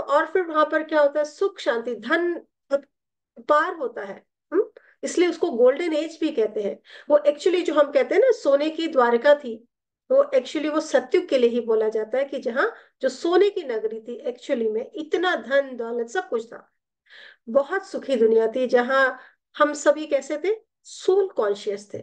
Speaker 3: वहां पर क्या होता है? सुख शांति धन पार होता है। इसलिए उसको गोल्डन एज भी कहते हैं। वो एक्चुअली जो हम कहते हैं ना सोने की द्वारिका थी, वो एक्चुअली वो सतयुग के लिए ही बोला जाता है, कि जहाँ जो सोने की नगरी थी, एक्चुअली में इतना धन दौलत सब कुछ था, बहुत सुखी दुनिया थी, जहाँ हम सभी कैसे थे? सोल कॉन्शियस थे।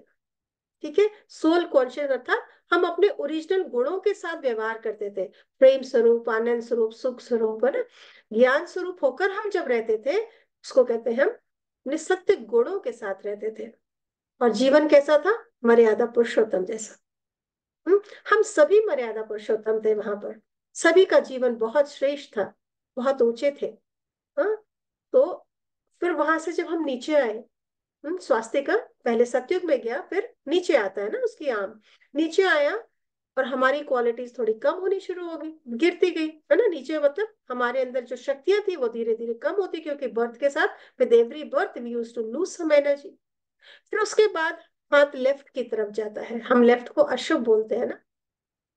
Speaker 3: ठीक है, सोल कॉन्शियस अर्थात हम अपने ओरिजिनल गुणों के साथ व्यवहार करते थे। प्रेम स्वरूप, आनंद स्वरूप, सुख स्वरूप, है ना, ज्ञान स्वरूप होकर हम जब रहते थे, उसको कहते हैं हम अपने सत्य गुणों के साथ रहते थे। और जीवन कैसा था? मर्यादा पुरुषोत्तम जैसा। हम सभी मर्यादा पुरुषोत्तम थे वहां पर। सभी का जीवन बहुत श्रेष्ठ था, बहुत ऊंचे थे। हाँ, तो फिर वहां से जब हम नीचे आए, स्वास्थ्य का पहले सतयुग में गया, फिर नीचे आता है ना उसकी आम, नीचे आया, और हमारी क्वालिटीज थोड़ी कम होनी शुरू हो गई, गिरती गई, है ना नीचे, मतलब हमारे अंदर जो शक्तियां थी वो धीरे धीरे कम होती, क्योंकि बर्थ के साथ with every birth we used to lose some energy. फिर उसके बाद हाथ लेफ्ट की तरफ जाता है, हम लेफ्ट को अशुभ बोलते हैं ना।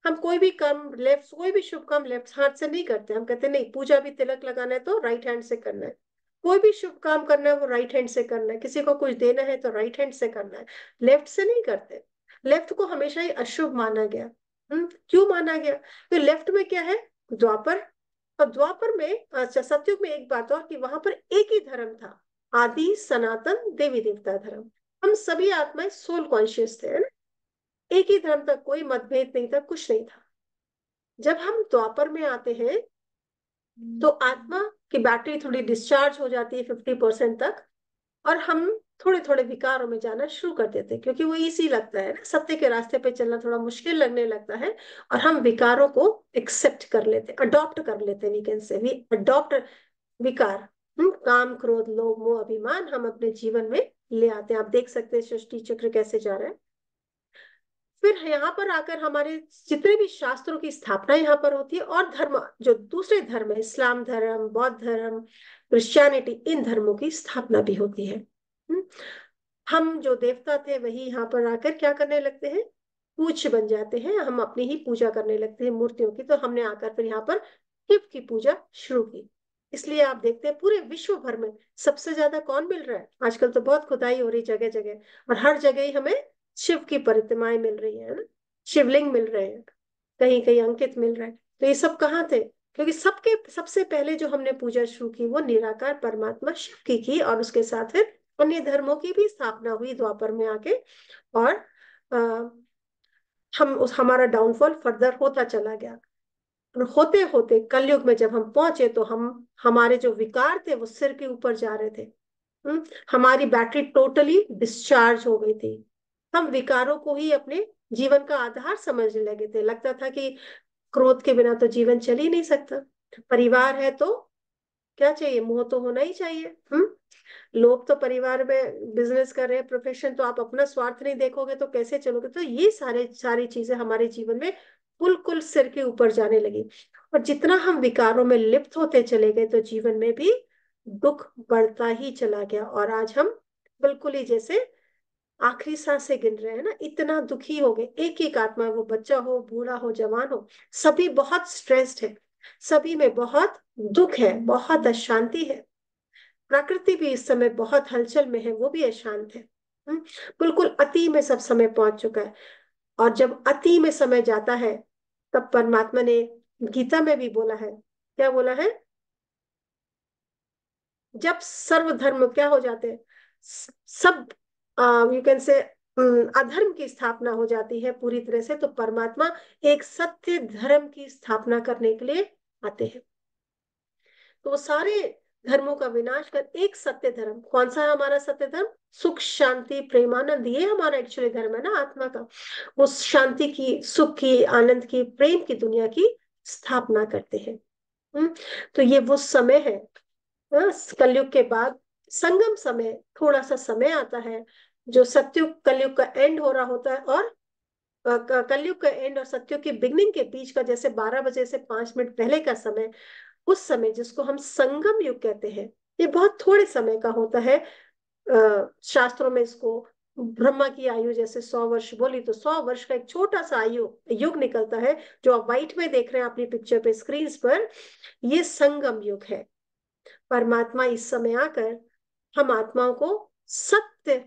Speaker 3: हम कोई भी काम लेफ्ट, कोई भी शुभ काम लेफ्ट हाथ से नहीं करते। हम कहते नहीं, पूजा भी तिलक लगाना है तो राइट हैंड से करना है, कोई भी शुभ काम करना है वो राइट हैंड से करना है, किसी को कुछ देना है तो राइट हैंड से करना है, लेफ्ट से नहीं करते। लेफ्ट को हमेशा ही अशुभ माना गया। क्यों माना गया? तो लेफ्ट में क्या है? द्वापर। और द्वापर में, अच्छा सतयुग में एक बात और कि वहां पर एक ही धर्म था, आदि सनातन देवी देवता धर्म। हम सभी आत्माएं सोल कॉन्शियस थे, है ना, एक ही धर्म था, कोई मतभेद नहीं था, कुछ नहीं था। जब हम द्वापर में आते हैं तो आत्मा की बैटरी थोड़ी डिस्चार्ज हो जाती है 50% तक, और हम थोड़े थोड़े विकारों में जाना शुरू कर देते हैं, क्योंकि वो इजी लगता है ना, सत्य के रास्ते पे चलना थोड़ा मुश्किल लगने लगता है, और हम विकारों को एक्सेप्ट कर लेते, अडॉप्ट कर लेते, we can say we adopt विकार। काम क्रोध लोभ मोह अभिमान हम अपने जीवन में ले आते हैं। आप देख सकते हैं सृष्टि चक्र कैसे जा रहा है। फिर यहाँ पर आकर हमारे जितने भी शास्त्रों की स्थापना यहाँ पर होती है, और धर्म जो दूसरे धर्म है, इस्लाम धर्म, बौद्ध धर्म, क्रिश्चियनिटी, इन धर्मों की स्थापना भी होती है। हम जो देवता थे वही यहाँ पर आकर क्या करने लगते हैं? पूज्य बन जाते हैं, हम अपनी ही पूजा करने लगते हैं मूर्तियों की। तो हमने आकर फिर यहाँ पर शिव की पूजा शुरू की। इसलिए आप देखते हैं पूरे विश्व भर में सबसे ज्यादा कौन मिल रहा है आजकल, तो बहुत खुदाई हो रही जगह जगह, और हर जगह ही हमें शिव की प्रतिमाएं मिल रही है ना, शिवलिंग मिल रहे हैं, कहीं कहीं अंकित मिल रहा है। तो ये सब कहाँ थे? क्योंकि सबके सबसे पहले जो हमने पूजा शुरू की वो निराकार परमात्मा शिव की, और उसके साथ फिर अन्य धर्मों की भी स्थापना हुई द्वापर में आके। और आ, हम उस हमारा डाउनफॉल फर्दर होता चला गया, और होते होते कलयुग में जब हम पहुंचे तो हम हमारे जो विकार थे वो सिर के ऊपर जा रहे थे। हमारी बैटरी टोटली डिस्चार्ज हो गई थी। हम विकारों को ही अपने जीवन का आधार समझने लगे थे। लगता था कि क्रोध के बिना तो जीवन चल ही नहीं सकता, परिवार है तो क्या चाहिए, मोह तो होना ही चाहिए। लोग तो परिवार में बिजनेस कर रहे हैं, प्रोफेशन, तो आप अपना स्वार्थ नहीं देखोगे तो कैसे चलोगे? तो ये सारी चीजें हमारे जीवन में बिल्कुल सिर के ऊपर जाने लगी। और जितना हम विकारों में लिप्त होते चले गए तो जीवन में भी दुख बढ़ता ही चला गया, और आज हम बिल्कुल ही जैसे आखिरी सांसें गिन रहे हैं ना, इतना दुखी हो गए। एक एक आत्मा, वो बच्चा हो, बूढ़ा हो, जवान हो, सभी बहुत स्ट्रेस्ड है, सभी में बहुत दुख है, बहुत अशांति है। प्रकृति भी इस समय बहुत हलचल में है, वो भी अशांत है। हम्म, बिल्कुल अति में सब समय पहुंच चुका है। और जब अति में समय जाता है तब परमात्मा ने गीता में भी बोला है, क्या बोला है? जब सर्वधर्म क्या हो जाते हैं, सब यू कैन से अधर्म की स्थापना हो जाती है पूरी तरह से, तो परमात्मा एक सत्य धर्म की स्थापना करने के लिए आते हैं। तो वो सारे धर्मों का विनाश कर एक सत्य धर्म, कौन सा है हमारा सत्य धर्म? सुख शांति प्रेमानंद, ये हमारा एक्चुअली धर्म है ना आत्मा का। वो शांति की, सुख की, आनंद की, प्रेम की दुनिया की स्थापना करते हैं। तो ये वो समय है। कलयुग के बाद संगम समय, थोड़ा सा समय आता है, जो सत्युग कलयुग का एंड हो रहा होता है, और कलयुग का एंड और सत्युग की बिगनिंग के बीच का जैसे 12 बजे से 5 मिनट पहले का समय, उस समय जिसको हम संगम युग कहते हैं, ये बहुत थोड़े समय का होता है। शास्त्रों में इसको ब्रह्मा की आयु जैसे 100 वर्ष बोली, तो 100 वर्ष का एक छोटा सा आयु युग निकलता है, जो आप व्हाइट में देख रहे हैं अपनी पिक्चर पे, स्क्रीन पर। ये संगम युग है। परमात्मा इस समय आकर हम आत्माओं को सत्य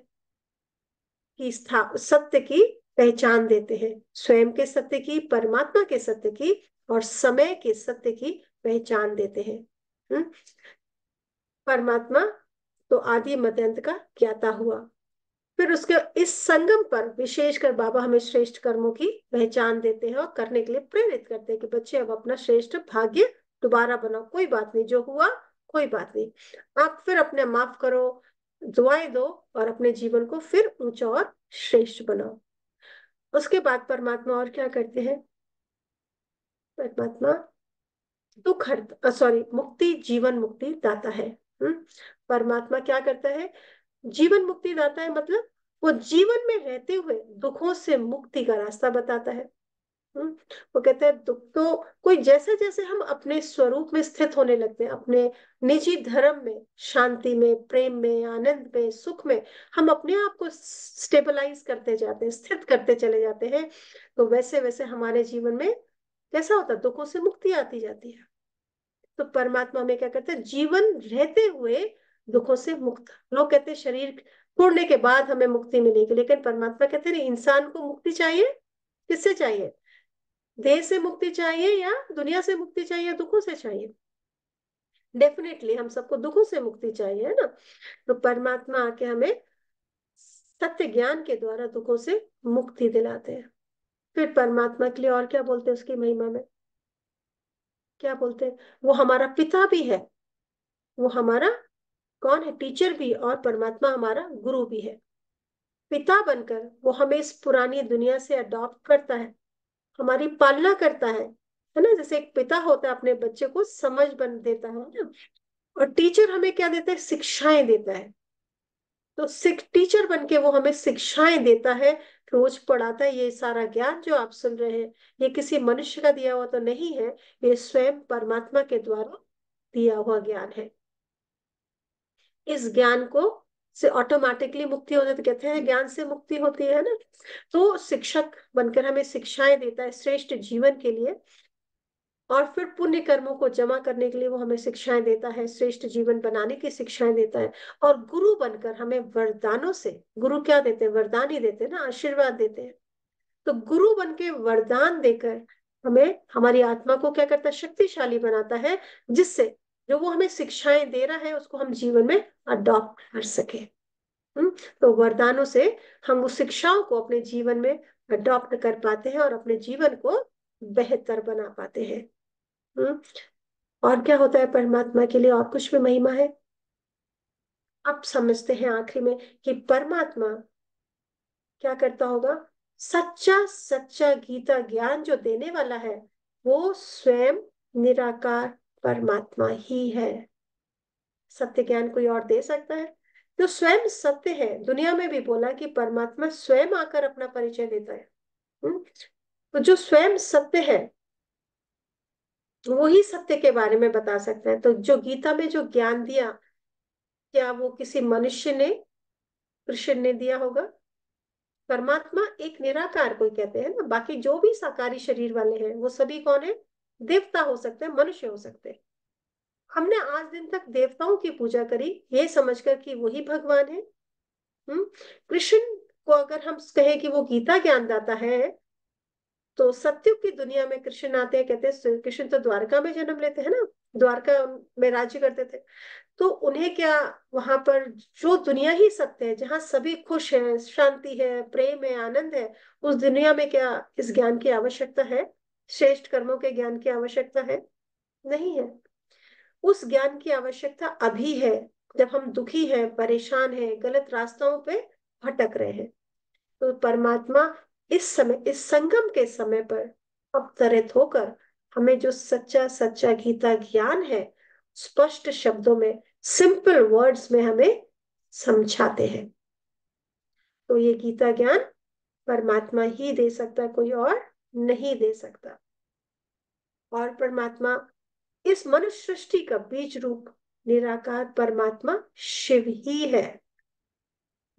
Speaker 3: सत्य की पहचान देते हैं, स्वयं के सत्य की, परमात्मा के सत्य की, और समय के सत्य की पहचान देते हैं। परमात्मा तो आदि मध्य अंत का ज्ञाता हुआ। फिर उसके इस संगम पर विशेषकर बाबा हमें श्रेष्ठ कर्मों की पहचान देते हैं और करने के लिए प्रेरित करते हैं कि बच्चे अब अपना श्रेष्ठ भाग्य दोबारा बनाओ, कोई बात नहीं, जो हुआ कोई बात नहीं, आप फिर अपने माफ करो, दुआएं दो, और अपने जीवन को फिर ऊंचा और श्रेष्ठ बनाओ। उसके बाद परमात्मा और क्या करते हैं? परमात्मा दुख हर सॉरी मुक्ति, जीवन मुक्ति दाता है। परमात्मा क्या करता है? जीवन मुक्ति दाता है, मतलब वो जीवन में रहते हुए दुखों से मुक्ति का रास्ता बताता है। वो कहते हैं दुख तो कोई, जैसे जैसे हम अपने स्वरूप में स्थित होने लगते हैं, अपने निजी धर्म में, शांति में, प्रेम में, आनंद में, सुख में, हम अपने आप को स्टेबलाइज करते जाते हैं, स्थित करते चले जाते हैं, तो वैसे वैसे हमारे जीवन में कैसा होता है? दुखों से मुक्ति आती जाती है। तो परमात्मा में क्या करते हैं? जीवन रहते हुए दुखों से मुक्त। लोग कहते हैं शरीर छोड़ने के बाद हमें मुक्ति मिलेगी, लेकिन परमात्मा कहते हैं इंसान को मुक्ति चाहिए। किससे चाहिए? देह से मुक्ति चाहिए या दुनिया से मुक्ति चाहिए, दुखों से चाहिए? डेफिनेटली हम सबको दुखों से मुक्ति चाहिए, है ना? तो परमात्मा आके हमें सत्य ज्ञान के द्वारा दुखों से मुक्ति दिलाते हैं। फिर परमात्मा के लिए और क्या बोलते हैं? उसकी महिमा में क्या बोलते हैं? वो हमारा पिता भी है, वो हमारा कौन है? टीचर भी, और परमात्मा हमारा गुरु भी है। पिता बनकर वो हमें इस पुरानी दुनिया से अडॉप्ट करता है, हमारी पालना करता है ना? जैसे एक पिता होता है अपने बच्चे को समझ बन देता है ना, और टीचर हमें क्या देता है? शिक्षाएं देता है। तो टीचर बन के वो हमें शिक्षाएं देता है, रोज पढ़ाता है। ये सारा ज्ञान जो आप सुन रहे हैं, ये किसी मनुष्य का दिया हुआ तो नहीं है, ये स्वयं परमात्मा के द्वारा दिया हुआ ज्ञान है। इस ज्ञान को से ऑटोमेटिकली मुक्ति हो जाती, कहते हैं ज्ञान से मुक्ति होती है ना। तो शिक्षक बनकर हमें शिक्षाएं देता है श्रेष्ठ जीवन के लिए। और फिर पुण्य कर्मों को जमा करने के लिए वो हमें शिक्षाएं देता है, श्रेष्ठ जीवन बनाने की शिक्षाएं देता है। और गुरु बनकर हमें वरदानों से, गुरु क्या देते हैं, वरदान ही देते हैं ना, आशीर्वाद देते हैं। तो गुरु बन के वरदान देकर हमें, हमारी आत्मा को क्या करता है, शक्तिशाली बनाता है, जिससे जो वो हमें शिक्षाएं दे रहा है उसको हम जीवन में अडॉप्ट कर सके। तो वरदानों से हम उस शिक्षाओं को अपने जीवन में अडॉप्ट कर पाते हैं और अपने जीवन को बेहतर बना पाते हैं। हम्म और क्या होता है परमात्मा के लिए, और कुछ भी महिमा है। अब समझते हैं आखिरी में कि परमात्मा क्या करता होगा। सच्चा सच्चा गीता ज्ञान जो देने वाला है वो स्वयं निराकार परमात्मा ही है। सत्य ज्ञान कोई और दे सकता है? जो स्वयं सत्य है, दुनिया में भी बोला कि परमात्मा स्वयं आकर अपना परिचय देता है। तो जो स्वयं सत्य है वो ही सत्य के बारे में बता सकता है। तो जो गीता में जो ज्ञान दिया, क्या वो किसी मनुष्य ने, कृष्ण ने दिया होगा? परमात्मा एक निराकार कोई कहते हैं ना, बाकी जो भी साकारी शरीर वाले हैं वो सभी कौन है, देवता हो सकते हैं, मनुष्य हो सकते हैं। हमने आज दिन तक देवताओं की पूजा करी ये समझकर कि वही भगवान है। कृष्ण को अगर हम कहें कि वो गीता ज्ञानदाता है, तो सत्युग की दुनिया में कृष्ण आते हैं, कहते हैं कृष्ण तो द्वारका में जन्म लेते हैं ना, द्वारका में राज्य करते थे। तो उन्हें क्या, वहां पर जो दुनिया ही सत्य है, जहाँ सभी खुश है, शांति है, प्रेम है, आनंद है, उस दुनिया में क्या इस ज्ञान की आवश्यकता है, श्रेष्ठ कर्मों के ज्ञान की आवश्यकता है? नहीं है। उस ज्ञान की आवश्यकता अभी है जब हम दुखी हैं, परेशान हैं, गलत रास्तों पे भटक रहे हैं। तो परमात्मा इस समय, इस संगम के समय पर अवतरित होकर हमें जो सच्चा सच्चा गीता ज्ञान है स्पष्ट शब्दों में, सिंपल वर्ड्स में हमें समझाते हैं। तो ये गीता ज्ञान परमात्मा ही दे सकता है, कोई और नहीं दे सकता। और परमात्मा इस मनुष्य सृष्टि का बीज रूप निराकार परमात्मा शिव ही है।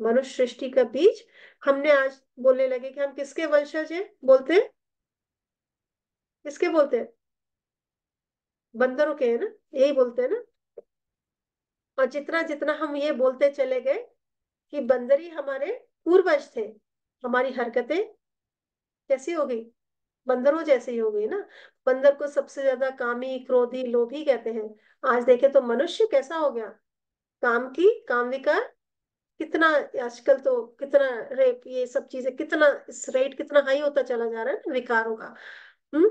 Speaker 3: मनुष्य सृष्टि का बीज, हमने आज बोलने लगे कि हम किसके वंशज हैं, बोलते हैं किसके बोलते हैं, बंदरों के है ना, यही बोलते हैं ना। और जितना जितना हम ये बोलते चले गए कि बंदर ही हमारे पूर्वज थे, हमारी हरकतें कैसी हो गई, बंदरों जैसे ही हो गई ना। बंदर को सबसे ज्यादा कामी, क्रोधी, लोभी कहते हैं। आज देखे तो मनुष्य कैसा हो गया, काम की, काम विकार, कितना आजकल तो, कितना रेप, ये सब चीजें, कितना इस रेट कितना हाई होता चला जा रहा है ना विकारों का। हम्म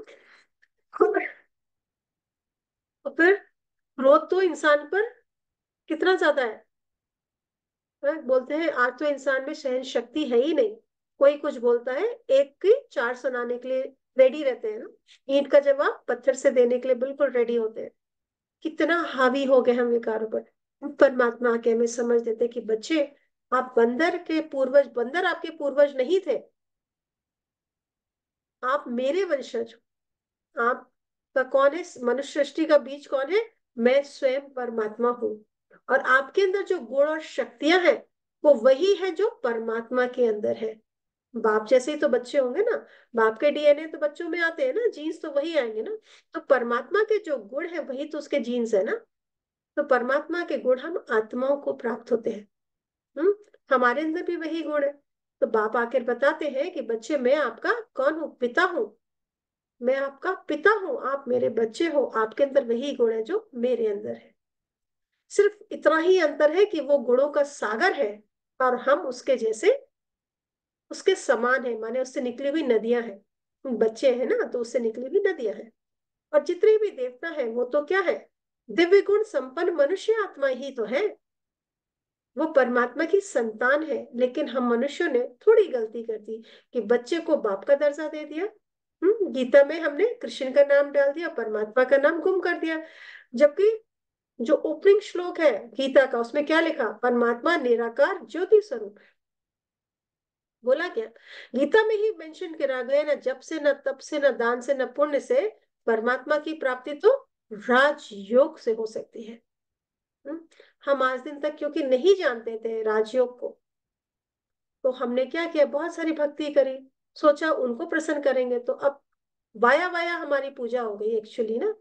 Speaker 3: तो फिर क्रोध तो इंसान पर कितना ज्यादा है। बोलते हैं आज तो इंसान में सहन शक्ति है ही नहीं, कोई कुछ बोलता है एक की चार सुनाने के लिए रेडी रहते हैं ना, ईंट का जवाब पत्थर से देने के लिए बिल्कुल रेडी होते हैं। कितना हावी हो गए हम विकारों पर। परमात्मा आके हमें समझ देते कि बच्चे, आप बंदर के पूर्वज, बंदर आपके पूर्वज नहीं थे, आप मेरे वंशज हो। आपका कौन है, मनुष्य सृष्टि का बीज कौन है, मैं स्वयं परमात्मा हूँ। और आपके अंदर जो गुण और शक्तियां हैं वो वही है जो परमात्मा के अंदर है। बाप जैसे ही तो बच्चे होंगे ना, बाप के डीएनए तो बच्चों में आते हैं ना, जीन्स तो वही आएंगे ना। तो परमात्मा के जो गुण है वही तो उसके जीन्स है ना। तो परमात्मा के गुण हम आत्माओं को प्राप्त होते हैं। हम्म हमारे अंदर भी वही गुण है। तो बाप आकर बताते हैं कि बच्चे मैं आपका कौन हूँ, पिता हूँ, मैं आपका पिता हूँ, आप मेरे बच्चे हो, आपके अंदर वही गुण है जो मेरे अंदर है। सिर्फ इतना ही अंतर है कि वो गुणों का सागर है और हम उसके जैसे, उसके समान है, माने उससे निकली हुई नदियां हैं। बच्चे हैं ना तो उससे निकली हुई नदियां हैं। और जितने भी देवता है वो तो क्या है, दिव्य गुण संपन्न मनुष्य आत्मा ही तो है। वो परमात्मा की संतान है। लेकिन हम मनुष्यों ने थोड़ी गलती कर दी कि बच्चे को बाप का दर्जा दे दिया। गीता में हमने कृष्ण का नाम डाल दिया, परमात्मा का नाम गुम कर दिया। जबकि जो ओपनिंग श्लोक है गीता का उसमें क्या लिखा, परमात्मा निराकार ज्योति स्वरूप है। बोला क्या, गीता में ही मेंशन करा गया ना, जब से न तप से न दान से न पुण्य से परमात्मा की प्राप्ति तो राजयोग से हो सकती है। हम्म? हम आज दिन तक क्योंकि नहीं जानते थे राजयोग को, तो हमने क्या किया, बहुत सारी भक्ति करी, सोचा उनको प्रसन्न करेंगे। तो अब वाया वाया हमारी पूजा हो गई एक्चुअली ना।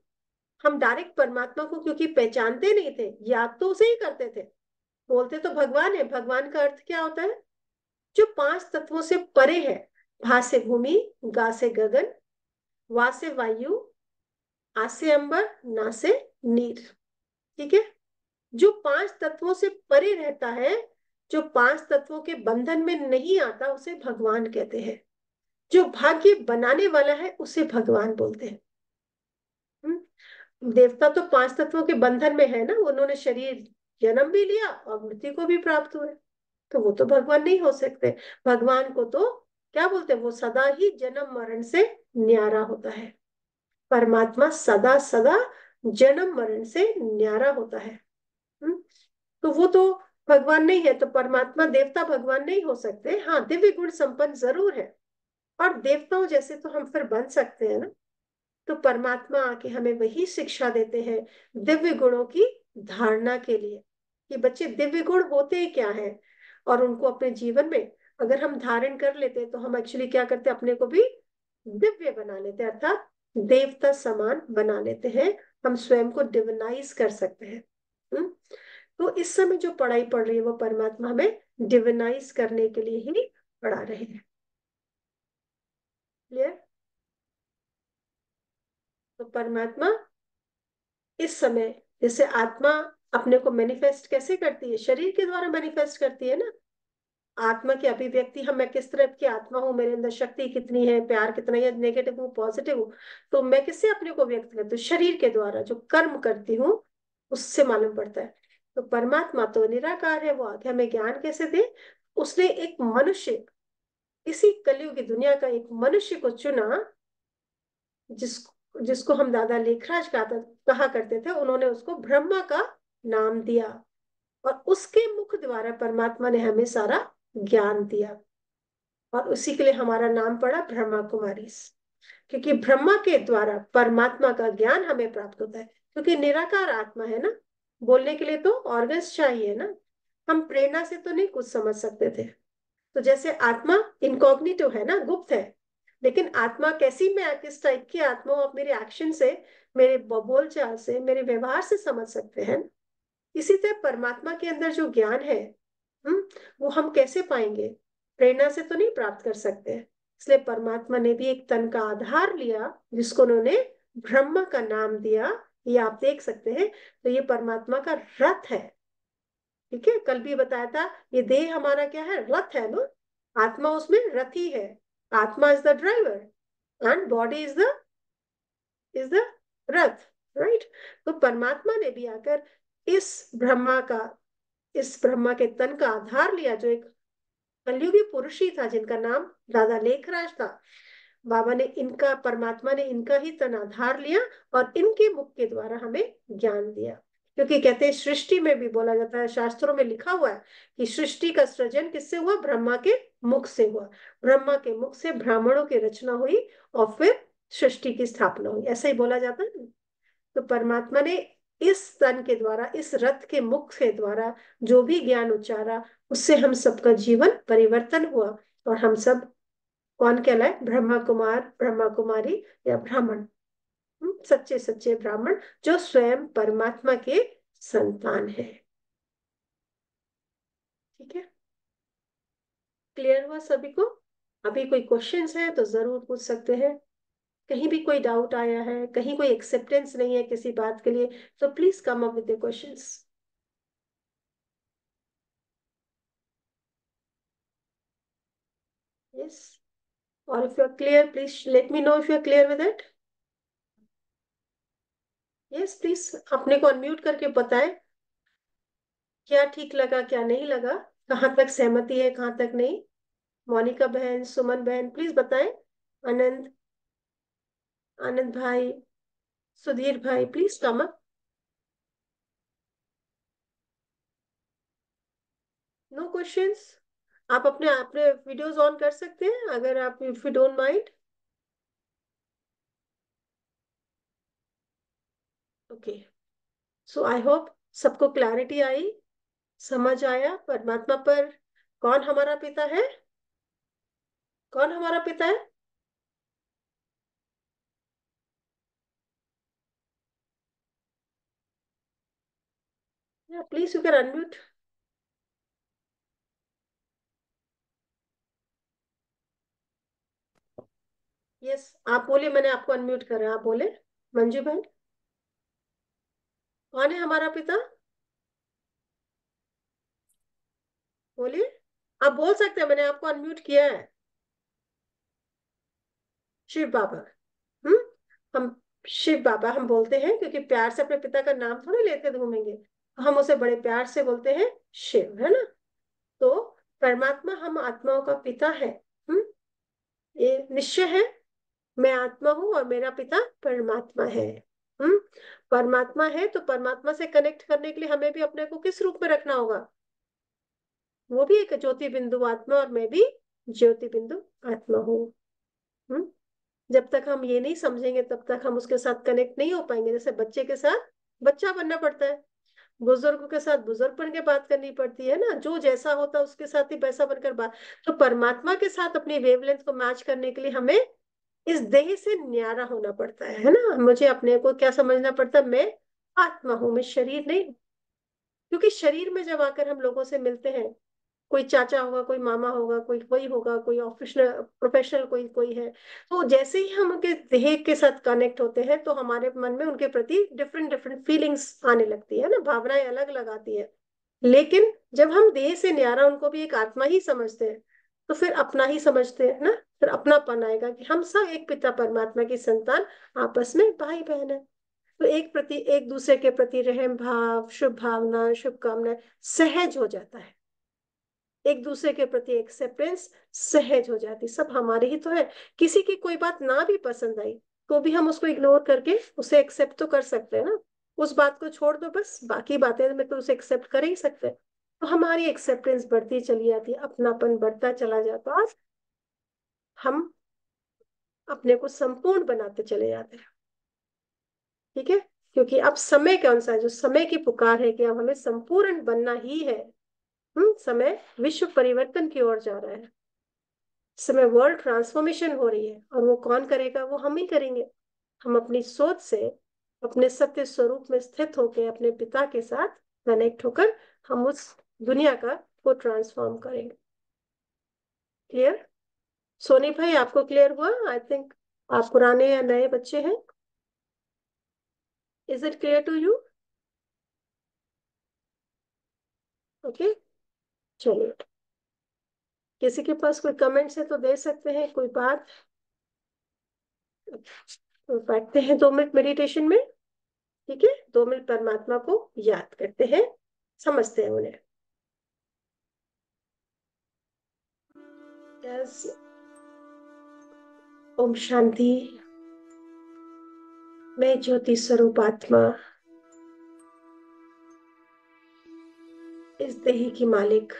Speaker 3: हम डायरेक्ट परमात्मा को क्योंकि पहचानते नहीं थे, याद तो उसे ही करते थे, बोलते तो भगवान है। भगवान का अर्थ क्या होता है? जो पांच तत्वों से परे है। भा से भूमि, गा से गगन, वा से वायु, आ से अंबर, ना से नीर। ठीक है। जो पांच तत्वों से परे रहता है, जो पांच तत्वों के बंधन में नहीं आता, उसे भगवान कहते हैं। जो भाग्य बनाने वाला है उसे भगवान बोलते हैं। देवता तो पांच तत्वों के बंधन में है ना, उन्होंने शरीर जन्म भी लिया और मृत्यु को भी प्राप्त हुए, तो वो तो भगवान नहीं हो सकते। भगवान को तो क्या बोलते हैं, वो सदा ही जन्म मरण से न्यारा होता है। परमात्मा सदा सदा जन्म मरण से न्यारा होता है। हम्म? तो वो तो भगवान नहीं है, तो परमात्मा देवता भगवान नहीं हो सकते। हाँ, दिव्य गुण संपन्न जरूर है, और देवताओं जैसे तो हम फिर बन सकते हैं ना। तो परमात्मा आके हमें वही शिक्षा देते हैं दिव्य गुणों की धारणा के लिए, कि बच्चे दिव्य गुण होते ही क्या है, और उनको अपने जीवन में अगर हम धारण कर लेते तो हम एक्चुअली क्या करते, अपने को भी दिव्य बना लेते हैं, अर्थात देवता समान बना लेते हैं। हम स्वयं को डिविनाइज कर सकते हैं। हम्म? तो इस समय जो पढ़ाई पढ़ रही है वो परमात्मा हमें डिविनाइज करने के लिए ही पढ़ा रहे हैं। क्लियर? तो परमात्मा इस समय, जैसे आत्मा अपने को मैनिफेस्ट कैसे करती है, शरीर के द्वारा मैनिफेस्ट करती है ना। आत्मा की अभिव्यक्ति, हम, मैं किस तरह की आत्मा हूँ, मेरे अंदर शक्ति कितनी है, प्यार कितना है, नेगेटिव हूँ पॉजिटिव हूँ, तो मैं किससे अपने को व्यक्त करती हूँ, शरीर के द्वारा जो कर्म करती हूँ उससे मालूम पड़ता है। तो परमात्मा तो निराकार है, वो आगे हमें ज्ञान कैसे दे। उसने एक मनुष्य, इसी कलयुग की दुनिया का एक मनुष्य को चुना, जिसको जिसको हम दादा लेखराज कहा करते थे। उन्होंने उसको ब्रह्मा का नाम दिया, और उसके मुख द्वारा परमात्मा ने हमें सारा ज्ञान दिया, और उसी के लिए हमारा नाम पड़ा ब्रह्मा कुमारी। क्योंकि ब्रह्मा के द्वारा परमात्मा का ज्ञान हमें प्राप्त होता है, क्योंकि निराकार आत्मा है ना, बोलने के लिए तो ऑर्गन्स चाहिए ना। हम प्रेरणा से तो नहीं कुछ समझ सकते थे। तो जैसे आत्मा इनकॉग्निटो है ना, गुप्त है, लेकिन आत्मा कैसी, मैं किस टाइप की आत्मा हूँ, आप मेरे एक्शन से, मेरे बोलचाल से, मेरे व्यवहार से समझ सकते हैं। इसी तरह परमात्मा के अंदर जो ज्ञान है, वो हम कैसे पाएंगे, प्रेरणा से तो नहीं प्राप्त कर सकते। इसलिए परमात्मा ने भी एक तन का आधार लिया, जिसको उन्होंने ब्रह्मा का नाम दिया। ये आप देख सकते हैं। तो ये परमात्मा का रथ है। ठीक है, कल भी बताया था, ये देह हमारा क्या है, रथ है ना। आत्मा उसमें रथी है। आत्मा is the driver and body is the Rath. Right. तो परमात्मा ने भी आकर इस ब्रह्मा का, इस ब्रह्मा के तन का आधार लिया, जो एक कलयुगी पुरुष ही था, जिनका नाम दादा लेखराज था। बाबा ने इनका, परमात्मा ने इनका ही तन आधार लिया, और इनके मुख के द्वारा हमें ज्ञान दिया। क्योंकि कहते हैं, सृष्टि में भी बोला जाता है, शास्त्रों में लिखा हुआ है कि सृष्टि का सृजन किससे हुआ, ब्रह्मा के मुख से हुआ। ब्रह्मा के मुख से ब्राह्मणों की रचना हुई, और फिर सृष्टि की स्थापना हुई, ऐसा ही बोला जाता है। तो परमात्मा ने इस तन के द्वारा, इस रथ के मुख के द्वारा जो भी ज्ञान उच्चारा, उससे हम सबका जीवन परिवर्तन हुआ, और हम सब कौन कहलाए, ब्रह्मा कुमार, ब्रह्मा कुमारी, या ब्राह्मण। सच्चे सच्चे ब्राह्मण, जो स्वयं परमात्मा के संतान है। ठीक है, क्लियर हुआ सभी को? अभी कोई क्वेश्चंस है तो जरूर पूछ सकते हैं। कहीं भी कोई डाउट आया है, कहीं कोई एक्सेप्टेंस नहीं है किसी बात के लिए, तो please come up with the questions. Yes, और if you are clear, please let me know if you are clear with it. Yes, please अपने को अनम्यूट करके बताएं, क्या ठीक लगा, क्या नहीं लगा, कहाँ तक सहमति है, कहाँ तक नहीं। मोनिका बहन, सुमन बहन, प्लीज बताएं। आनंद, आनंद भाई, सुधीर भाई, please come up. No questions? आप अपने अपने वीडियोस ऑन कर सकते हैं अगर आप, if you don't mind. Okay, so I hope सबको क्लैरिटी आई, समझ आया परमात्मा पर कौन हमारा पिता है, कौन हमारा पिता है। Please you can unmute. Yes, आप बोलिए, मैंने आपको अनम्यूट करा, आप बोले. मंजू बहन, कौन है हमारा पिता? बोलिए, आप बोल सकते हैं, मैंने आपको अनम्यूट किया है. शिव बाबा. हम्म. हम शिव बाबा हम बोलते हैं क्योंकि प्यार से अपने पिता का नाम थोड़े लेते घूमेंगे. हम उसे बड़े प्यार से बोलते हैं शिव, है ना. तो परमात्मा हम आत्माओं का पिता है. हम्म. ये निश्चय है. मैं आत्मा हूं और मेरा पिता परमात्मा है. हम्म. परमात्मा है तो परमात्मा से कनेक्ट करने के लिए हमें भी अपने को किस रूप में रखना होगा? वो भी एक ज्योति बिंदु आत्मा और मैं भी ज्योति बिंदु आत्मा हूँ. हम्म. जब तक हम ये नहीं समझेंगे तब तक हम उसके साथ कनेक्ट नहीं हो पाएंगे. जैसे बच्चे के साथ बच्चा बनना पड़ता है, बुजुर्ग के साथ बुजुर्ग बन के बात करनी पड़ती है ना. जो जैसा होता है उसके साथ ही वैसा बनकर बात. तो परमात्मा के साथ अपनी वेवलेंथ को मैच करने के लिए हमें इस देह से न्यारा होना पड़ता है ना. मुझे अपने को क्या समझना पड़ता है? मैं आत्मा हूं, मैं शरीर नहीं. क्योंकि शरीर में जब आकर हम लोगों से मिलते हैं, कोई चाचा होगा, कोई मामा होगा, कोई कोई होगा, कोई ऑफिशियल प्रोफेशनल कोई कोई है, तो जैसे ही हम उनके देह के साथ कनेक्ट होते हैं तो हमारे मन में उनके प्रति डिफरेंट डिफरेंट फीलिंग्स आने लगती है ना, भावनाएं अलग अलग आती है. लेकिन जब हम देह से न्यारा उनको भी एक आत्मा ही समझते हैं तो फिर अपना ही समझते हैं ना. फिर अपनापन आएगा कि हम सब एक पिता परमात्मा की संतान, आपस में भाई बहन है. तो एक दूसरे के प्रति रहम भाव, शुभ भावना, शुभकामनाएं सहज हो जाता है. एक दूसरे के प्रति एक्सेप्टेंस सहज हो जाती. सब हमारे ही तो है. किसी की कोई बात ना भी पसंद आई तो भी हम उसको इग्नोर करके उसे एक्सेप्ट तो कर सकते हैं ना. उस बात को छोड़ दो, बस बाकी बातें में तो उसे एक्सेप्ट कर ही सकते हैं. तो हमारी एक्सेप्टेंस बढ़ती चली जाती है, अपनापन बढ़ता चला जाता है, और हम अपने को संपूर्ण बनाते चले जाते हैं. ठीक है. क्योंकि अब समय के अनुसार जो समय की पुकार है कि अब हमें संपूर्ण बनना ही है. समय विश्व परिवर्तन की ओर जा रहा है. इस समय वर्ल्ड ट्रांसफॉर्मेशन हो रही है और वो कौन करेगा? वो हम ही करेंगे. हम अपनी सोच से अपने सत्य स्वरूप में स्थित होकर अपने पिता के साथ कनेक्ट होकर हम उस दुनिया का को ट्रांसफॉर्म करेंगे. क्लियर? सोनी भाई, आपको क्लियर हुआ? आई थिंक आप पुराने या नए बच्चे हैं. Is it clear to you? Okay, चलिए. किसी के पास कोई कमेंट्स है तो दे सकते हैं, कोई बात. तो बैठते हैं 2 मिनट मेडिटेशन में. ठीक है, 2 मिनट परमात्मा को याद करते हैं, समझते हैं उन्हें. यस. ओम शांति. मैं ज्योति स्वरूप आत्मा इस देह की मालिक,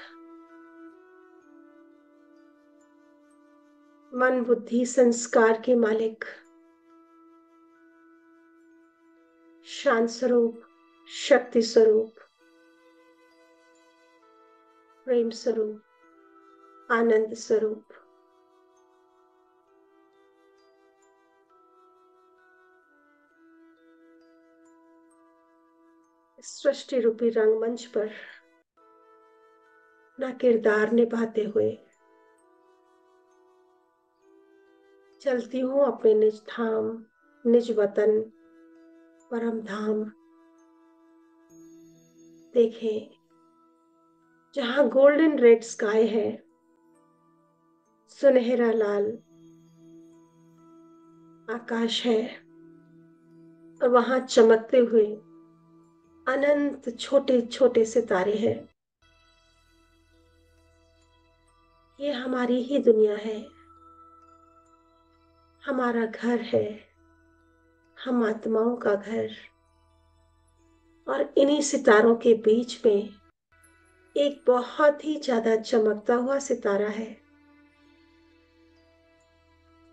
Speaker 3: मन बुद्धि संस्कार के मालिक, शांत स्वरूप, शक्ति स्वरूप, प्रेम स्वरूप, आनंद स्वरूप, सृष्टि रूपी रंगमंच पर ना किरदार निभाते हुए चलती हूँ अपने निज धाम, निज वतन, परम धाम. देखें, जहां गोल्डन रेड स्काई है, सुनहरा लाल आकाश है, और वहां चमकते हुए अनंत छोटे छोटे सितारे हैं. ये हमारी ही दुनिया है, हमारा घर है, हम आत्माओं का घर. और इन्हीं सितारों के बीच में एक बहुत ही ज्यादा चमकता हुआ सितारा है.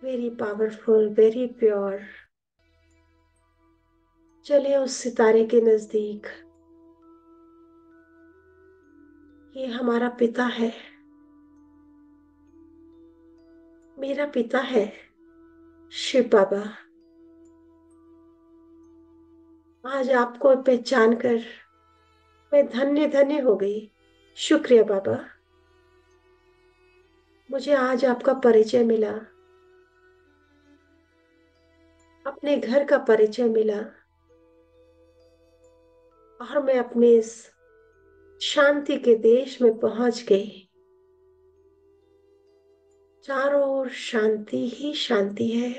Speaker 3: Very powerful, very pure. चले उस सितारे के नजदीक. ये हमारा पिता है, मेरा पिता है, शिव बाबा. आज आपको पहचान कर मैं धन्य धन्य हो गई। शुक्रिया बाबा, मुझे आज आपका परिचय मिला, अपने घर का परिचय मिला, और मैं अपने इस शांति के देश में पहुंच गई। चारों ओर शांति ही शांति है,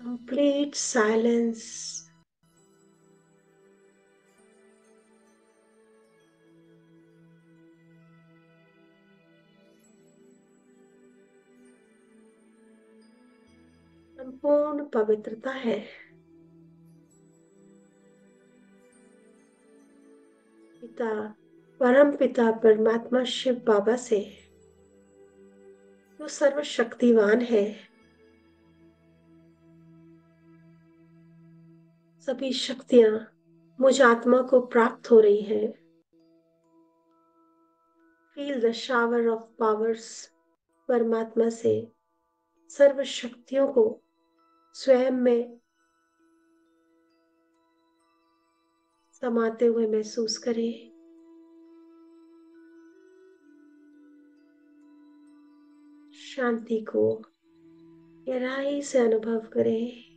Speaker 3: कंप्लीट साइलेंस। संपूर्ण पवित्रता है। पिता, परम पिता परमात्मा शिव बाबा से, जो सर्वशक्तिवान है, सभी शक्तियां मुझ आत्मा को प्राप्त हो रही हैं। Feel the shower of powers. परमात्मा से सर्व शक्तियों को स्वयं में समाते हुए महसूस करें। शांति को गहराई से अनुभव करें।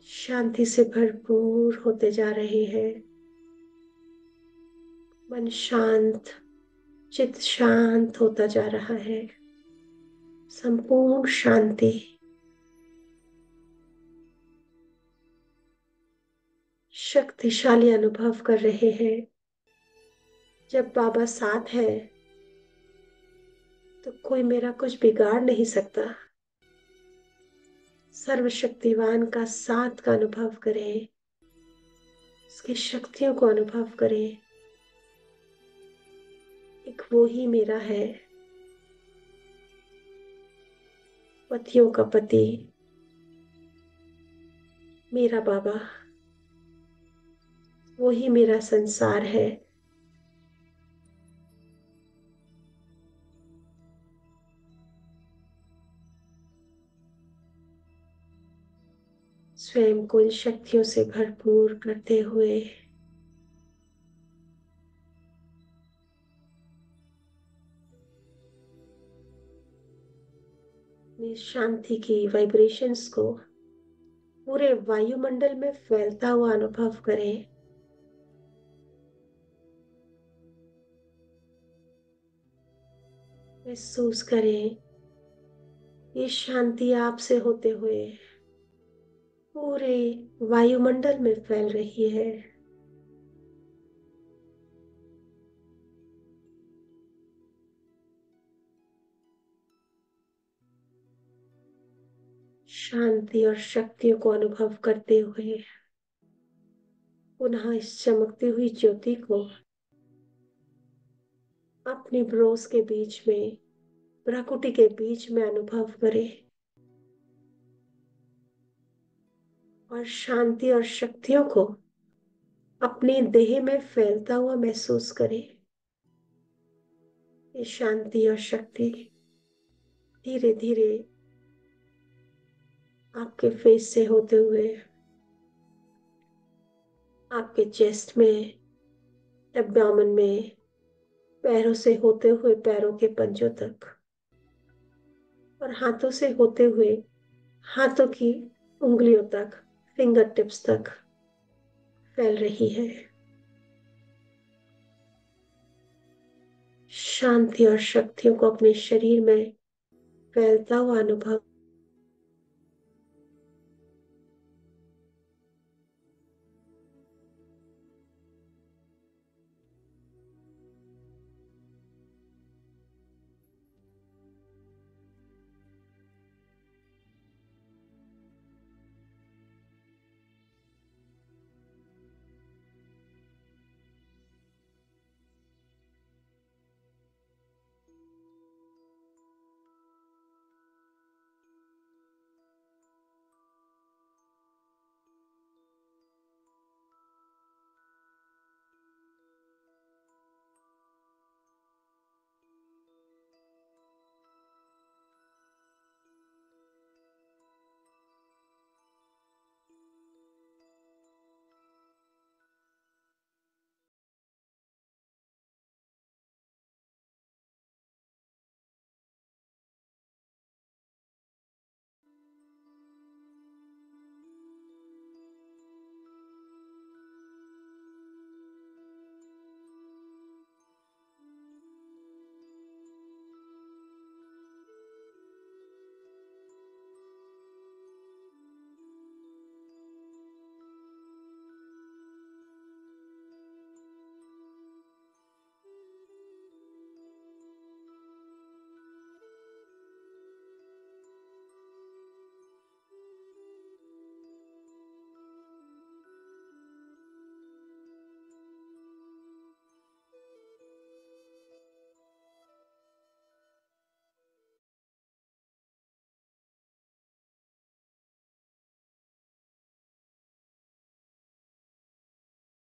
Speaker 3: शांति से भरपूर होते जा रहे हैं। मन शांत, चित्त शांत होता जा रहा है। संपूर्ण शांति। शक्तिशाली अनुभव कर रहे हैं। जब बाबा साथ है तो कोई मेरा कुछ बिगाड़ नहीं सकता। सर्वशक्तिवान का साथ का अनुभव करें, उसकी शक्तियों को अनुभव करें। एक वो ही मेरा है, पतियों का पति, मेरा बाबा। वो ही मेरा संसार है। स्वयं को इन शक्तियों से भरपूर करते हुए अपनी शांति की वाइब्रेशंस को पूरे वायुमंडल में फैलता हुआ अनुभव करें। महसूस करें ये शांति आपसे होते हुए पूरे वायुमंडल में फैल रही है। शांति और शक्तियों को अनुभव करते हुए पुनः इस चमकती हुई ज्योति को अपनी ब्रोस के बीच में, भ्राकुटी के बीच में अनुभव करें और शांति और शक्तियों को अपनी देह में फैलता हुआ महसूस करें। ये शांति और शक्ति धीरे धीरे आपके फेस से होते हुए आपके चेस्ट में, एब्डोमेन में, पैरों से होते हुए पैरों के पंजों तक और हाथों से होते हुए हाथों की उंगलियों तक, फिंगर टिप्स तक फैल रही है। शांति और शक्तियों को अपने शरीर में फैलता हुआ अनुभव